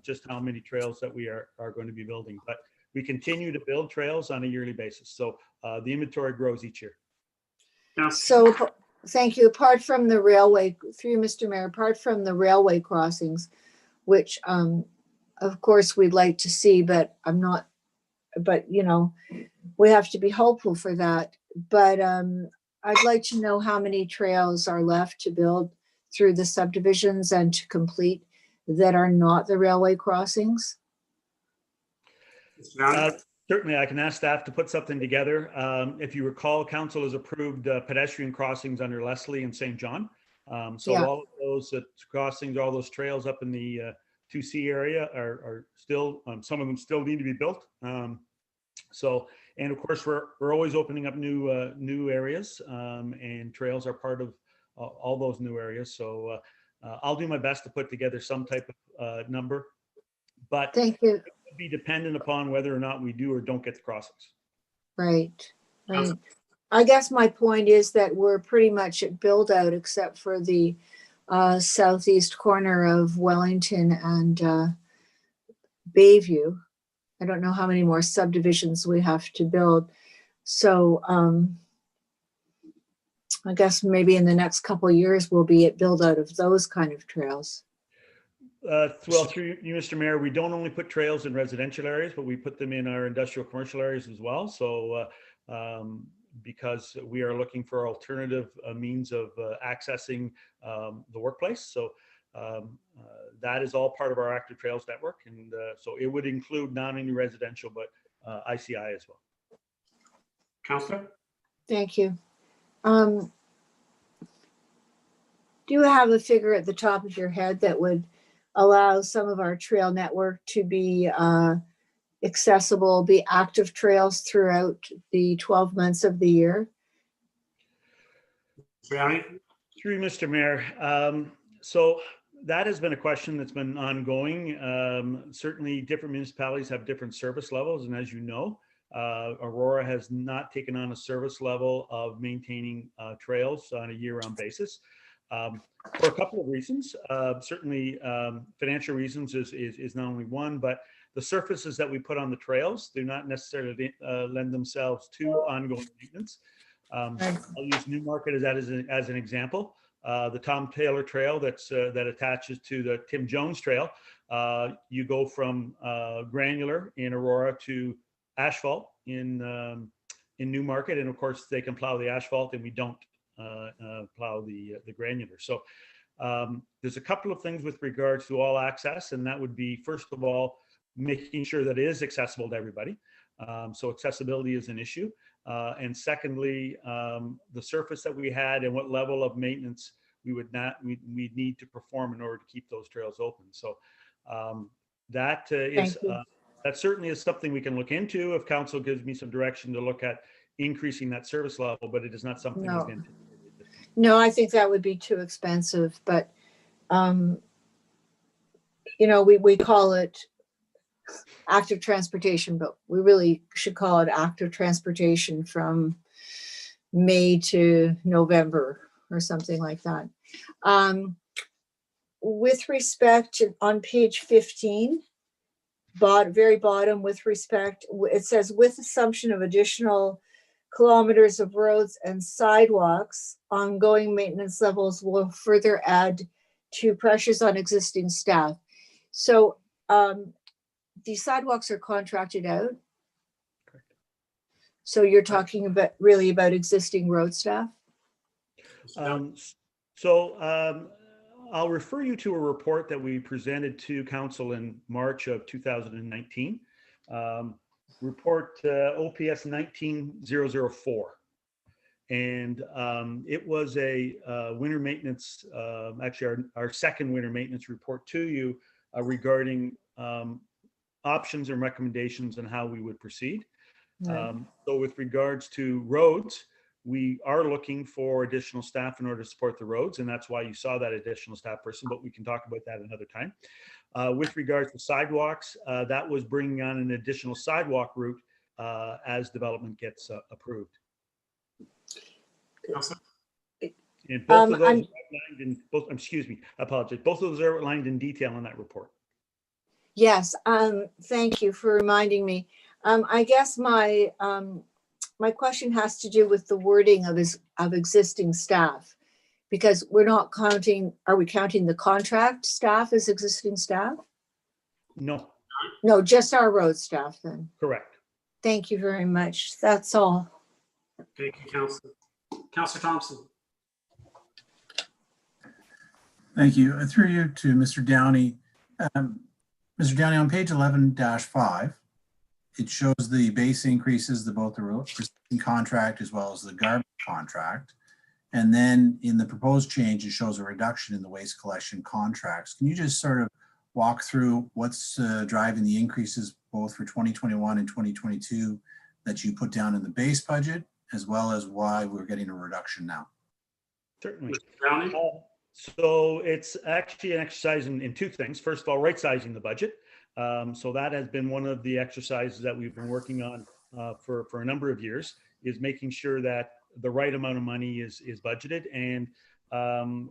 just how many trails that we are going to be building. But we continue to build trails on a yearly basis. So the inventory grows each year. So Thank you. Apart from the railway, through Mr. Mayor, apart from the railway crossings, which of course we'd like to see, but you know, we have to be hopeful for that. But I'd like to know how many trails are left to build through the subdivisions and to complete that are not the railway crossings. Certainly, I can ask staff to put something together. If you recall, council has approved pedestrian crossings under Leslie and St. John. So Yeah. all of those crossings, all those trails up in the 2C area are still, some of them still need to be built. And of course, we're always opening up new areas, and trails are part of all those new areas. So I'll do my best to put together some type of number, but Thank you. be dependent upon whether or not we do or don't get the crossings. Right. I guess my point is that we're pretty much at build out except for the southeast corner of Wellington and Bayview. I don't know how many more subdivisions we have to build. So I guess maybe in the next couple of years we'll be at build out of those kind of trails. Well, through you, Mr. Mayor, we don't only put trails in residential areas, but we put them in our industrial commercial areas as well. So because we are looking for alternative means of accessing the workplace. So that is all part of our active trails network. And so it would include not only residential, but ICI as well. Councillor? Thank you. Do you have a figure at the top of your head that would allow some of our trail network to be accessible, be active trails throughout the 12 months of the year? Through Mr. Mayor. So that has been a question that's been ongoing. Certainly different municipalities have different service levels. And as you know, Aurora has not taken on a service level of maintaining trails on a year-round basis. For a couple of reasons. Certainly financial reasons is not only one, but the surfaces that we put on the trails do not necessarily lend themselves to ongoing maintenance. I'll use Newmarket as an example. The Tom Taylor Trail that attaches to the Tim Jones Trail. You go from granular in Aurora to asphalt in Newmarket, and of course they can plow the asphalt, and we don't plow the granular. So there's a couple of things with regards to all access, and that would be, first of all, making sure that it is accessible to everybody. So accessibility is an issue. And secondly, the surface that we had and what level of maintenance we'd need to perform in order to keep those trails open. So that certainly is something we can look into if council gives me some direction to look at increasing that service level, but it is not something we've anticipated. No, I think that would be too expensive, but you know, we call it active transportation, but we really should call it active transportation from May to November or something like that. With respect to, on page 15, very bottom, with respect, it says with assumption of additional kilometers of roads and sidewalks, ongoing maintenance levels will further add to pressures on existing staff. So these sidewalks are contracted out. Correct. So you're talking about really about existing road staff? I'll refer you to a report that we presented to council in March of 2019. Report OPS 19004. And it was a winter maintenance, actually our second winter maintenance report to you regarding options and recommendations on how we would proceed. Right. So with regards to roads, we are looking for additional staff in order to support the roads, and that's why you saw that additional staff person, but we can talk about that another time. With regards to sidewalks, that was bringing on an additional sidewalk route as development gets approved. And both of those are outlined in both, excuse me, I apologize. Both of those are outlined in detail in that report. Yes, thank you for reminding me. I guess my question has to do with the wording of existing staff. Because we're not counting, are we counting the contract staff as existing staff? No, No, just our road staff then. correct. Thank you very much. That's all. Thank you, Councillor. Councillor Thompson. Thank you. Through you to Mr. Downey. Mr. Downey, on page 11-5, it shows the base increases, both the recycling contract as well as the garbage contract. And then in the proposed change, it shows a reduction in the waste collection contracts. Can you just sort of walk through what's driving the increases both for 2021 and 2022 that you put down in the base budget, as well as why we're getting a reduction now? Certainly. Mr. Browning? So it's actually an exercise in two things. First of all, right sizing the budget. So that has been one of the exercises that we've been working on for a number of years, is making sure that the right amount of money is budgeted. And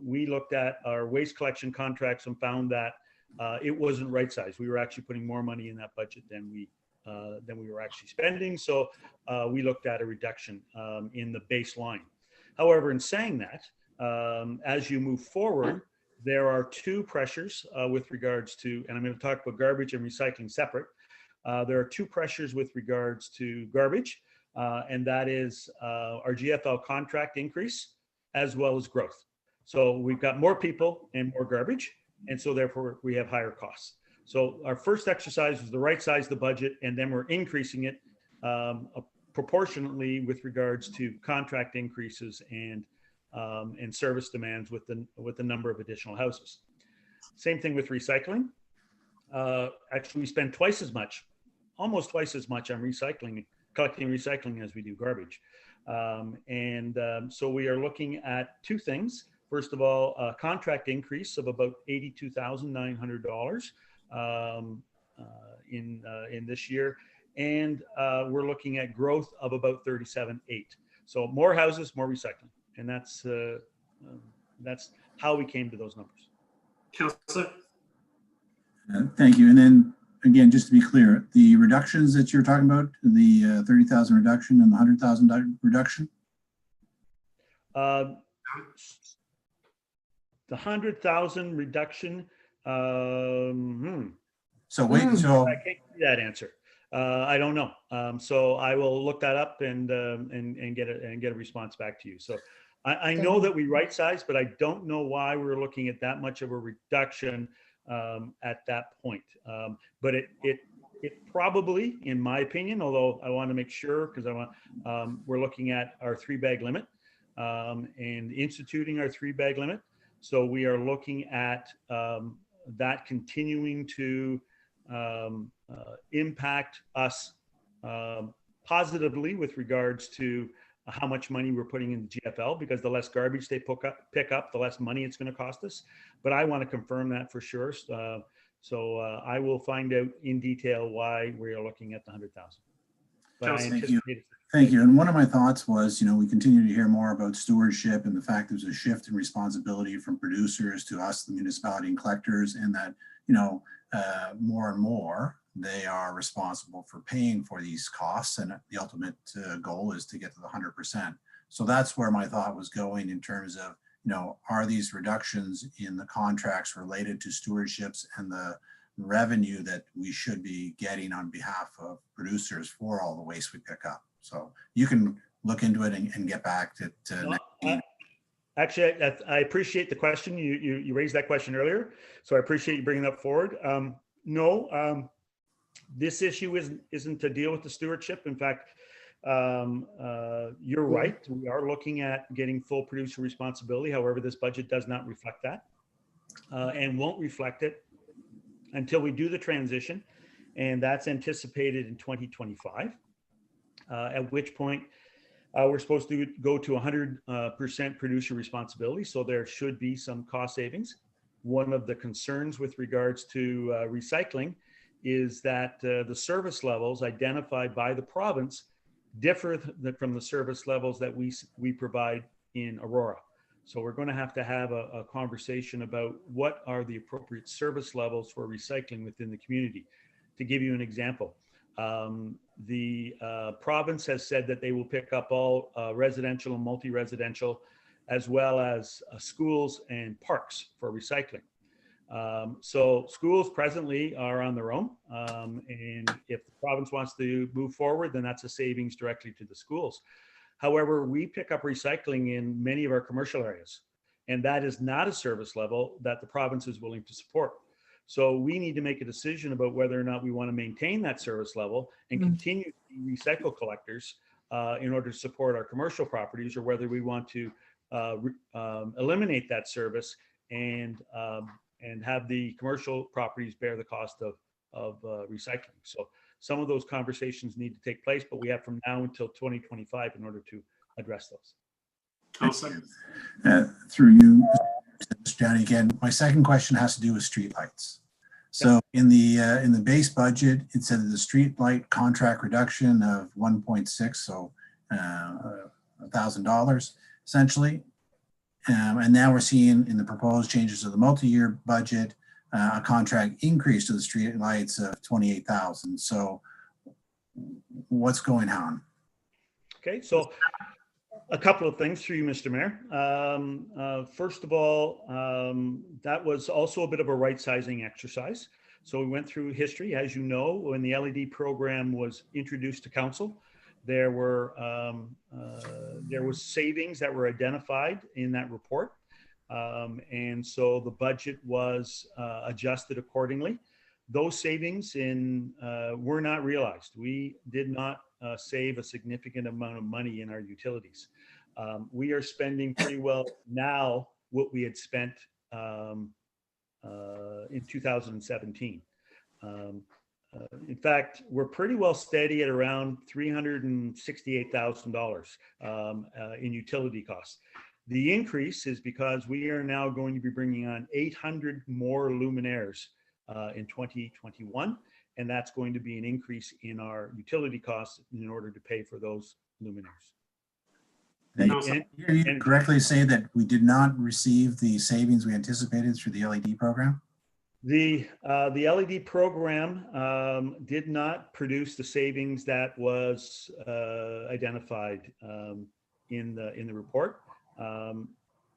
we looked at our waste collection contracts and found that it wasn't right sized. We were actually putting more money in that budget than we were actually spending. So we looked at a reduction in the baseline. However, in saying that, as you move forward, there are two pressures with regards to, and I'm going to talk about garbage and recycling separate. There are two pressures with regards to garbage, and that is our GFL contract increase as well as growth. So we've got more people and more garbage, and so therefore we have higher costs. So our first exercise was to right size the budget, and then we're increasing it proportionately with regards to contract increases and service demands with the number of additional houses. Same thing with recycling. Actually, we spend twice as much, almost twice as much on collecting recycling as we do garbage. So we are looking at two things. First of all, a contract increase of about $82,900 in this year. And we're looking at growth of about 37.8. So more houses, more recycling. And that's how we came to those numbers. Councillor? Thank you. And then again, just to be clear, the reductions that you're talking about, the 30,000 reduction and the 100,000 reduction? The 100,000 reduction. So wait, so I can't give you that answer. I don't know. So I will look that up and get a response back to you. So I know that we right size, but I don't know why we're looking at that much of a reduction at that point. But it probably, in my opinion, although I want to make sure, because we're looking at our 3-bag limit and instituting our 3-bag limit. So we are looking at that continuing to impact us positively with regards to how much money we're putting in the GFL, because the less garbage they pick up, the less money it's going to cost us. But I want to confirm that for sure. So I will find out in detail why we are looking at the 100,000. Thank you. Thank you. And one of my thoughts was, we continue to hear more about stewardship and the fact there's a shift in responsibility from producers to us, the municipality and collectors, and that, more and more they are responsible for paying for these costs. And the ultimate goal is to get to the 100%. So that's where my thought was going in terms of, are these reductions in the contracts related to stewardships and the revenue that we should be getting on behalf of producers for all the waste we pick up? So you can look into it and get back to next meeting. Actually, I appreciate the question. You raised that question earlier, so I appreciate you bringing that forward. No, this issue isn't to deal with the stewardship. In fact, you're right. We are looking at getting full producer responsibility. However, this budget does not reflect that and won't reflect it until we do the transition, and that's anticipated in 2025, at which point we're supposed to go to 100% producer responsibility. So there should be some cost savings. One of the concerns with regards to recycling is that the service levels identified by the province differ from the service levels that we provide in Aurora. So we're going to have a conversation about what are the appropriate service levels for recycling within the community. To give you an example, the province has said that they will pick up all residential and multi-residential as well as schools and parks for recycling. So schools presently are on their own. And if the province wants to move forward, then that's a savings directly to the schools. However, we pick up recycling in many of our commercial areas, and that is not a service level that the province is willing to support. So we need to make a decision about whether or not we want to maintain that service level and continue to be recycle collectors in order to support our commercial properties, or whether we want to eliminate that service and have the commercial properties bear the cost of recycling. So some of those conversations need to take place, but we have from now until 2025 in order to address those. Councillor. Through you, Mr. Downey, again, my second question has to do with streetlights. So in the base budget, it said that the streetlight contract reduction of 1.6, so $1,000 essentially. And now we're seeing in the proposed changes to the multi-year budget, a contract increase to the streetlights of 28,000. So what's going on? Okay, so a couple of things through you, Mr. Mayor. First of all, that was also a bit of a right-sizing exercise. So we went through history. As you know, when the LED program was introduced to council, there was savings that were identified in that report. And so the budget was adjusted accordingly. Those savings were not realized. We did not save a significant amount of money in our utilities. We are spending pretty well now what we had spent in 2017. In fact, we're pretty well steady at around $368,000 in utility costs. The increase is because we are now going to be bringing on 800 more luminaires in 2021, and that's going to be an increase in our utility costs in order to pay for those luminaires. Did you correctly say that we did not receive the savings we anticipated through the LED program? The LED program did not produce the savings that was identified in the report.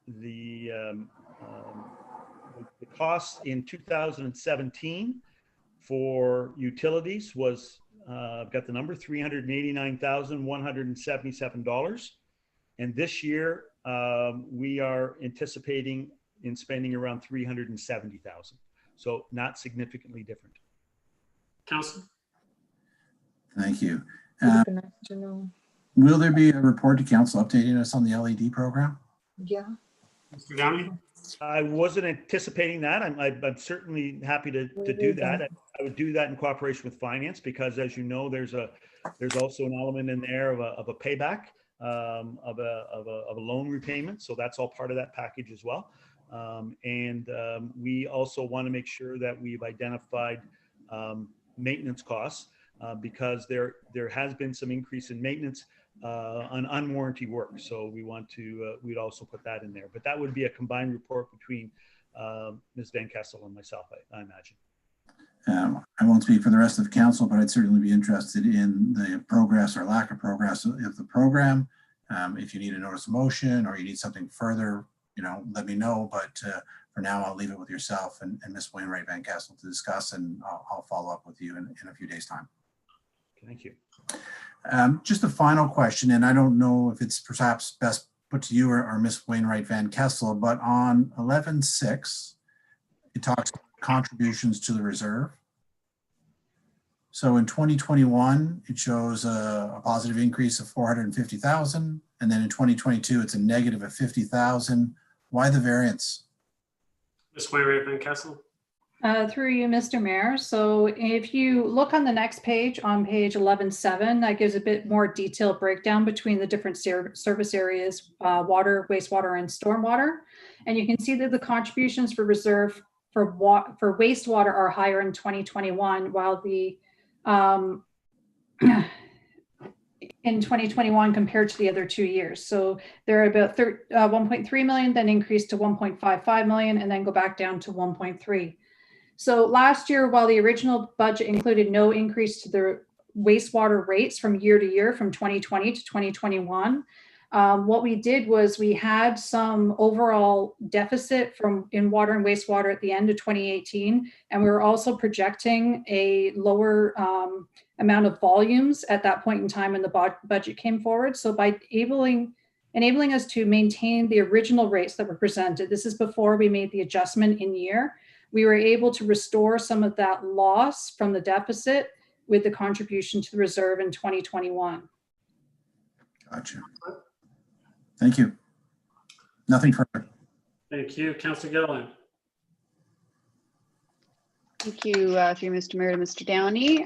The cost in 2017 for utilities was, I've got the number, $389,177. And this year, we are anticipating in spending around $370,000. So not significantly different. Council. Thank you. Will there be a report to council updating us on the LED program? Yeah. Mr. Downey. I wasn't anticipating that. I'm certainly happy to do that. I would do that in cooperation with finance, because as you know, there's also an element in there of a payback of a loan repayment. So that's all part of that package as well. We also want to make sure that we've identified maintenance costs because there has been some increase in maintenance on unwarranted work. So we'd also put that in there. But that would be a combined report between Ms. Van Kessel and myself, I imagine. I won't speak for the rest of council, but I'd certainly be interested in the progress or lack of progress of the program. If you need a notice of motion or you need something further, let me know. But for now, I'll leave it with yourself and Ms. Wainwright Van Kessel to discuss, and I'll follow up with you in a few days' time. Thank you. Just a final question, and I don't know if it's perhaps best put to you or Ms. Wainwright Van Kessel, but on 11.6, it talks about contributions to the reserve. So in 2021, it shows a positive increase of 450,000, and then in 2022, it's a negative of 50,000. Why the variance? Ms. Wainwright Van Kessel. Through you, Mr. Mayor. So if you look on the next page, on page 11.7, that gives a bit more detailed breakdown between the different service areas, water, wastewater, and stormwater. And you can see that the contributions for reserve for wastewater are higher in 2021, while the in 2021 compared to the other 2 years. So they're about 1.3 million, then increase to 1.55 million, and then go back down to 1.3. So last year, while the original budget included no increase to the wastewater rates from year to year from 2020 to 2021, What we did was we had some overall deficit in water and wastewater at the end of 2018, and we were also projecting a lower amount of volumes at that point in time when the budget came forward. So by enabling us to maintain the original rates that were presented, this is before we made the adjustment in year, we were able to restore some of that loss from the deficit with the contribution to the reserve in 2021. Gotcha. Thank you. Nothing further. Thank you. Councillor Gilliland. Thank you, through Mr. Mayor to Mr. Downey.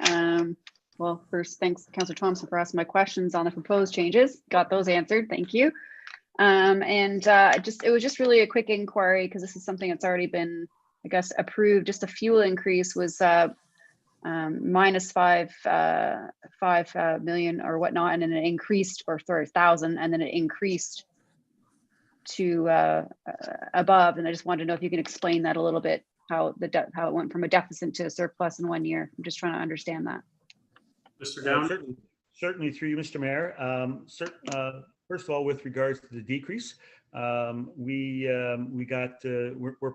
Well, first, thanks, Councillor Thompson, for asking my questions on the proposed changes. Got those answered. Thank you. It was just really a quick inquiry because this is something that's already been, I guess, approved. Just a fuel increase was minus 5 million or whatnot, and then it increased, or sorry, 1,000, and then it increased to above. And I just wanted to know if you can explain that a little bit, how it went from a deficit to a surplus in 1 year. I'm just trying to understand that. Mr. Downey. Certainly through you, Mr. Mayor. First of all, with regards to the decrease, we're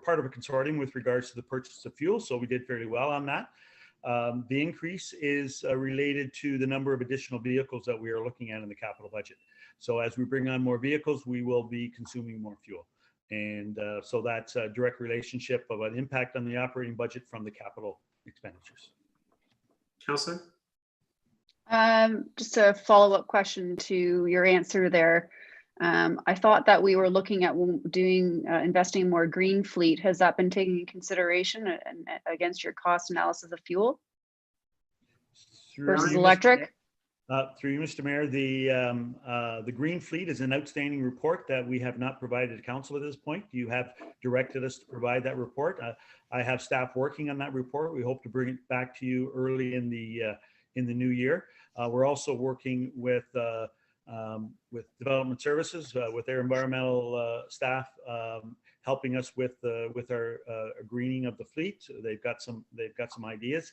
part of a consortium with regards to the purchase of fuel, so we did fairly well on that. The increase is related to the number of additional vehicles that we are looking at in the capital budget. So as we bring on more vehicles, we will be consuming more fuel. And so that's a direct relationship of an impact on the operating budget from the capital expenditures. Councillor? Just a follow-up question to your answer there. I thought that we were looking at doing investing in more green fleet. Has that been taken into consideration against your cost analysis of fuel versus electric? Through you, Mr. Mayor, the green fleet is an outstanding report that we have not provided to council at this point. You have directed us to provide that report. I have staff working on that report. We hope to bring it back to you early in the new year. We're also working with development services, with their environmental staff, helping us with our greening of the fleet. So they've got some ideas,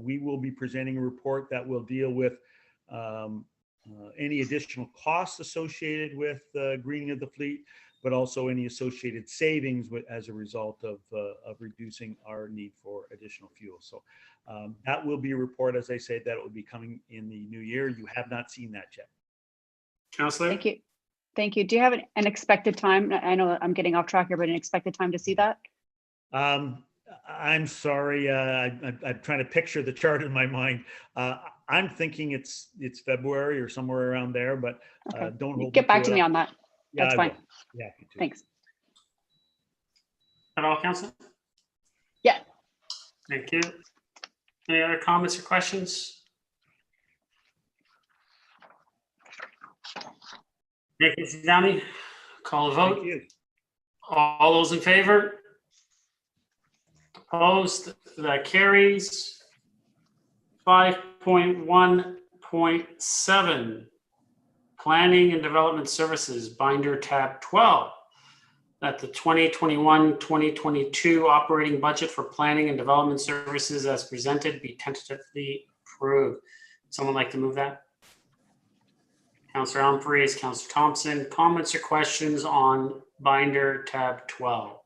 we will be presenting a report that will deal with any additional costs associated with greening of the fleet, but also any associated savings as a result of reducing our need for additional fuel. So that will be a report, as I said, that will be coming in the new year. You have not seen that yet. Councillor? Thank you. Thank you. Do you have an expected time? I know I'm getting off track here, but an expected time to see that? I'm sorry. I'm trying to picture the chart in my mind. I'm thinking it's February or somewhere around there, but okay. Don't hold get back to me on that. Yeah, that's fine. Yeah. Thanks. At all, Councillor? Yeah. Thank you. Any other comments or questions? Thank you, Mr. Downey. Call a vote. Thank you. All those in favor? Opposed? That carries. 5.1.7. Planning and Development Services, Binder tab 12. That the 2021-2022 operating budget for planning and development services as presented be tentatively approved. Someone like to move that? Councillor Humphreys, Councillor Thompson, comments or questions on Binder tab 12?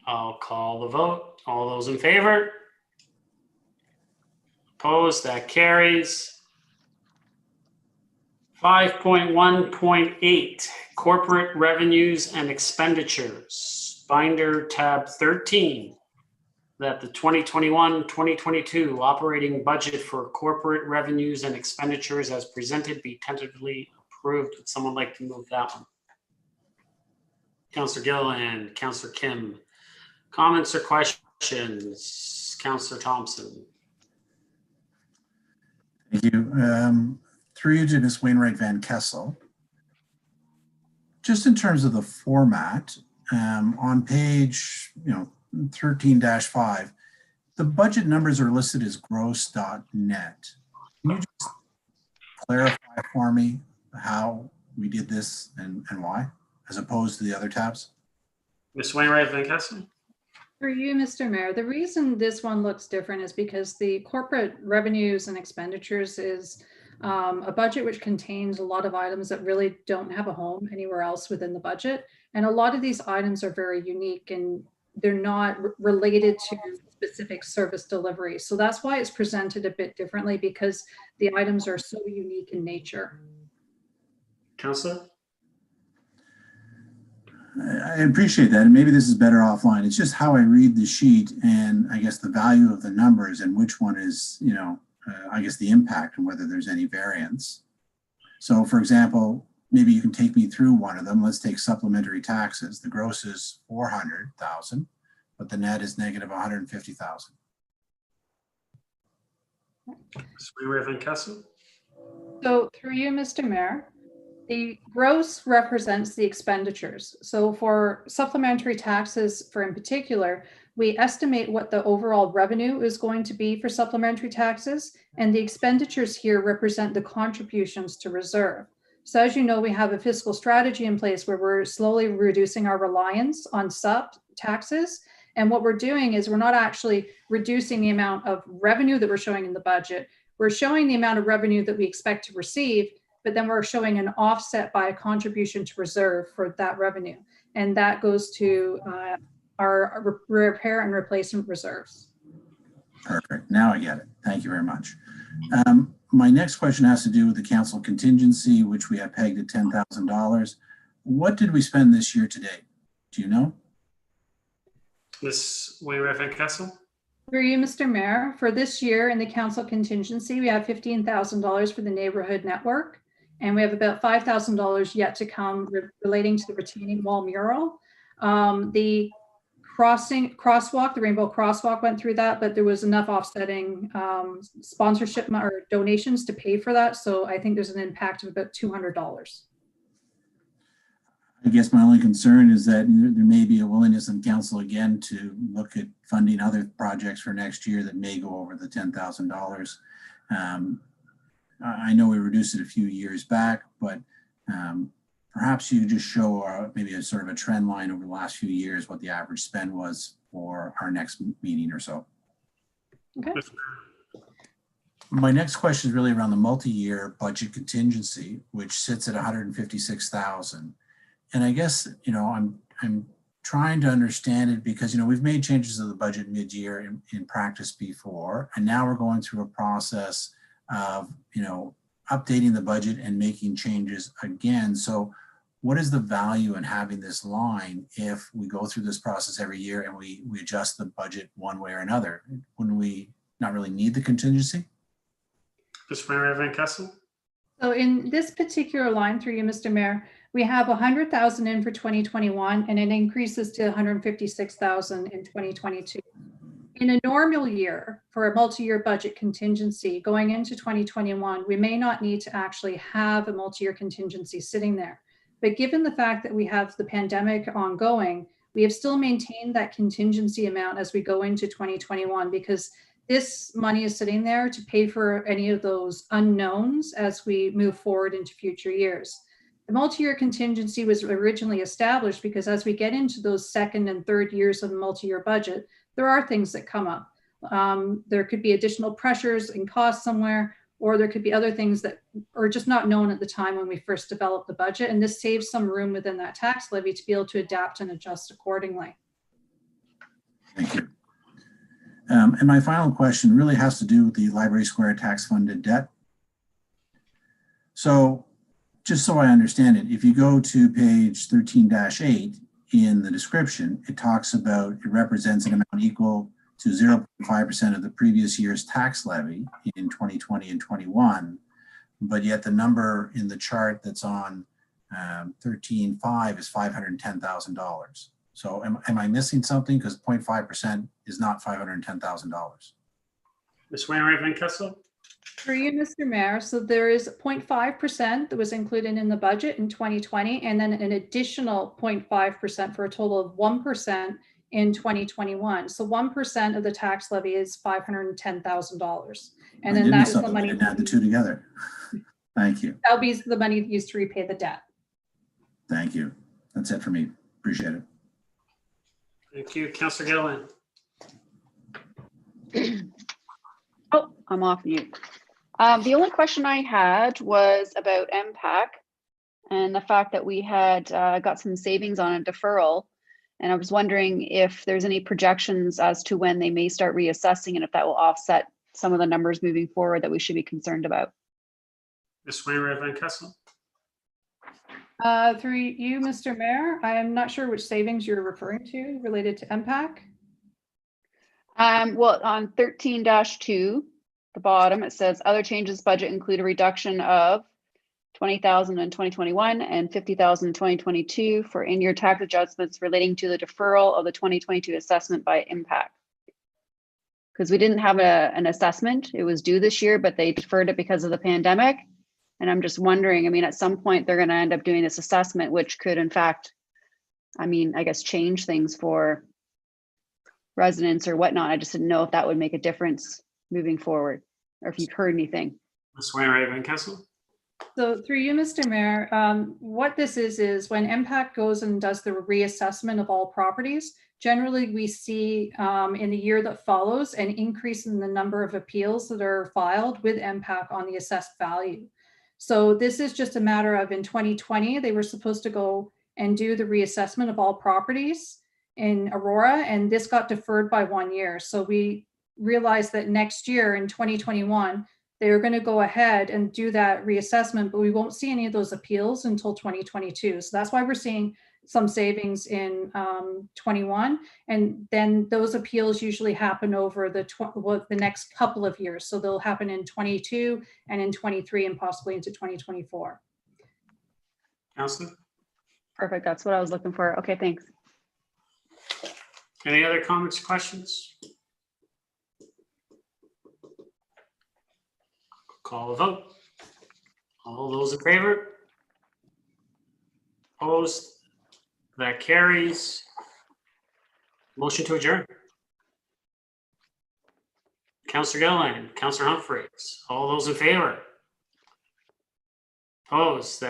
I'll call the vote. All those in favor? Opposed? That carries. 5.1.8, Corporate Revenues and Expenditures, Binder tab 13. That the 2021-2022 operating budget for corporate revenues and expenditures as presented be tentatively approved. Would someone like to move that one? Councillor Gilliland, Councillor Kim. Comments or questions? Councillor Thompson. Thank you. Through you to Ms. Wainwright Van Kessel. Just in terms of the format, on page 13-5, the budget numbers are listed as gross.net. Can you just clarify for me how we did this and why, as opposed to the other tabs? Ms. Wainwright Van Kessel. For you, Mr. Mayor, the reason this one looks different is because the corporate revenues and expenditures is a budget which contains a lot of items that really don't have a home anywhere else within the budget. And a lot of these items are very unique and they're not related to specific service delivery. So that's why it's presented a bit differently, because the items are so unique in nature. Councillor? I appreciate that, and maybe this is better offline. It's just how I read the sheet, and I guess the value of the numbers, and which one is, I guess the impact, and whether there's any variance. So, for example, maybe you can take me through one of them. Let's take supplementary taxes. The gross is 400,000, but the net is negative 150,000. Reverend Castle? So through you, Mr. Mayor, the gross represents the expenditures. So for supplementary taxes, in particular, we estimate what the overall revenue is going to be for supplementary taxes, and the expenditures here represent the contributions to reserve. So as you know, we have a fiscal strategy in place where we're slowly reducing our reliance on sub taxes. And what we're doing is we're not actually reducing the amount of revenue that we're showing in the budget. We're showing the amount of revenue that we expect to receive, but then we're showing an offset by a contribution to reserve for that revenue. And that goes to our repair and replacement reserves. Perfect. Now I get it. Thank you very much. My next question has to do with the council contingency, which we have pegged at $10,000. What did we spend this year to date? Do you know? Ms. Wainwright Van Kessel? Through you, Mr. Mayor, for this year in the council contingency, we have $15,000 for the neighborhood network, and we have about $5,000 yet to come relating to the retaining wall mural. The crosswalk, the rainbow crosswalk went through that, but there was enough offsetting sponsorship or donations to pay for that. So I think there's an impact of about $200. I guess my only concern is that there may be a willingness in council again to look at funding other projects for next year that may go over the $10,000. I know we reduced it a few years back, but perhaps you just show maybe a sort of a trend line over the last few years, what the average spend was for our next meeting or so. Okay. My next question is really around the multi-year budget contingency, which sits at 156,000. And I guess, I'm trying to understand it because, we've made changes to the budget mid-year in practice before, and now we're going through a process of, updating the budget and making changes again. So what is the value in having this line if we go through this process every year and we adjust the budget one way or another? Wouldn't we not really need the contingency? Ms. Wainwright Van Kessel? So in this particular line, through you, Mr. Mayor, we have 100,000 in for 2021, and it increases to 156,000 in 2022. In a normal year, for a multi-year budget contingency going into 2021, we may not need to actually have a multi-year contingency sitting there. But given the fact that we have the pandemic ongoing, we have still maintained that contingency amount as we go into 2021, because this money is sitting there to pay for any of those unknowns as we move forward into future years. The multi-year contingency was originally established because as we get into those second and third years of the multi-year budget, there are things that come up. There could be additional pressures and costs somewhere, or there could be other things that are just not known at the time when we first developed the budget. And this saves some room within that tax levy to be able to adapt and adjust accordingly. Thank you. And my final question really has to do with the Library Square tax funded debt. So just so I understand it, if you go to page 13-8 in the description, it talks about it represents an amount equal to 0.5% of the previous year's tax levy in 2020 and 21, but yet the number in the chart that's on 13.5 is $510,000. So am I missing something? Because 0.5% is not $510,000. Ms. Wainwright Van Kessel? For you, Mr. Mayor, so there is 0.5% that was included in the budget in 2020, and then an additional 0.5% for a total of 1% in 2021. So 1% of the tax levy is $510,000. And then that is the money. I didn't add the two together. Thank you. That'll be the money used to repay the debt. Thank you. That's it for me. Appreciate it. Thank you. Councillor Gilliland. Oh, I'm off mute. The only question I had was about MPAC and the fact that we had got some savings on a deferral. And I was wondering if there's any projections as to when they may start reassessing and if that will offset some of the numbers moving forward that we should be concerned about. Ms. Wainwright Van Kessel. Through you, Mr. Mayor, I am not sure which savings you're referring to related to MPAC. Well, on 13-2, the bottom, it says other changes budget include a reduction of 20,000 in 2021 and 50,000 in 2022 for in-year tax adjustments relating to the deferral of the 2022 assessment by impact. Because we didn't have an assessment, it was due this year, but they deferred it because of the pandemic. And I'm just wondering, I mean, at some point they're going to end up doing this assessment, which could in fact, I mean, I guess change things for residents or whatnot. I just didn't know if that would make a difference moving forward or if you've heard anything. Ms. Wainwright Van Kessel. So through you, Mr. Mayor, what this is when MPAC goes and does the reassessment of all properties, generally we see in the year that follows an increase in the number of appeals that are filed with MPAC on the assessed value. So this is just a matter of in 2020, they were supposed to go and do the reassessment of all properties in Aurora, and this got deferred by 1 year. So we realized that next year in 2021, they're going to go ahead and do that reassessment, but we won't see any of those appeals until 2022. So that's why we're seeing some savings in 21. And then those appeals usually happen over the next couple of years. So they'll happen in 22 and in 23 and possibly into 2024. Councillor. Perfect. That's what I was looking for. Okay, thanks. Any other comments, questions? Call a vote. All those in favor? Opposed? That carries. Motion to adjourn. Councillor Gilliland, Councillor Humphreys, all those in favor? Opposed?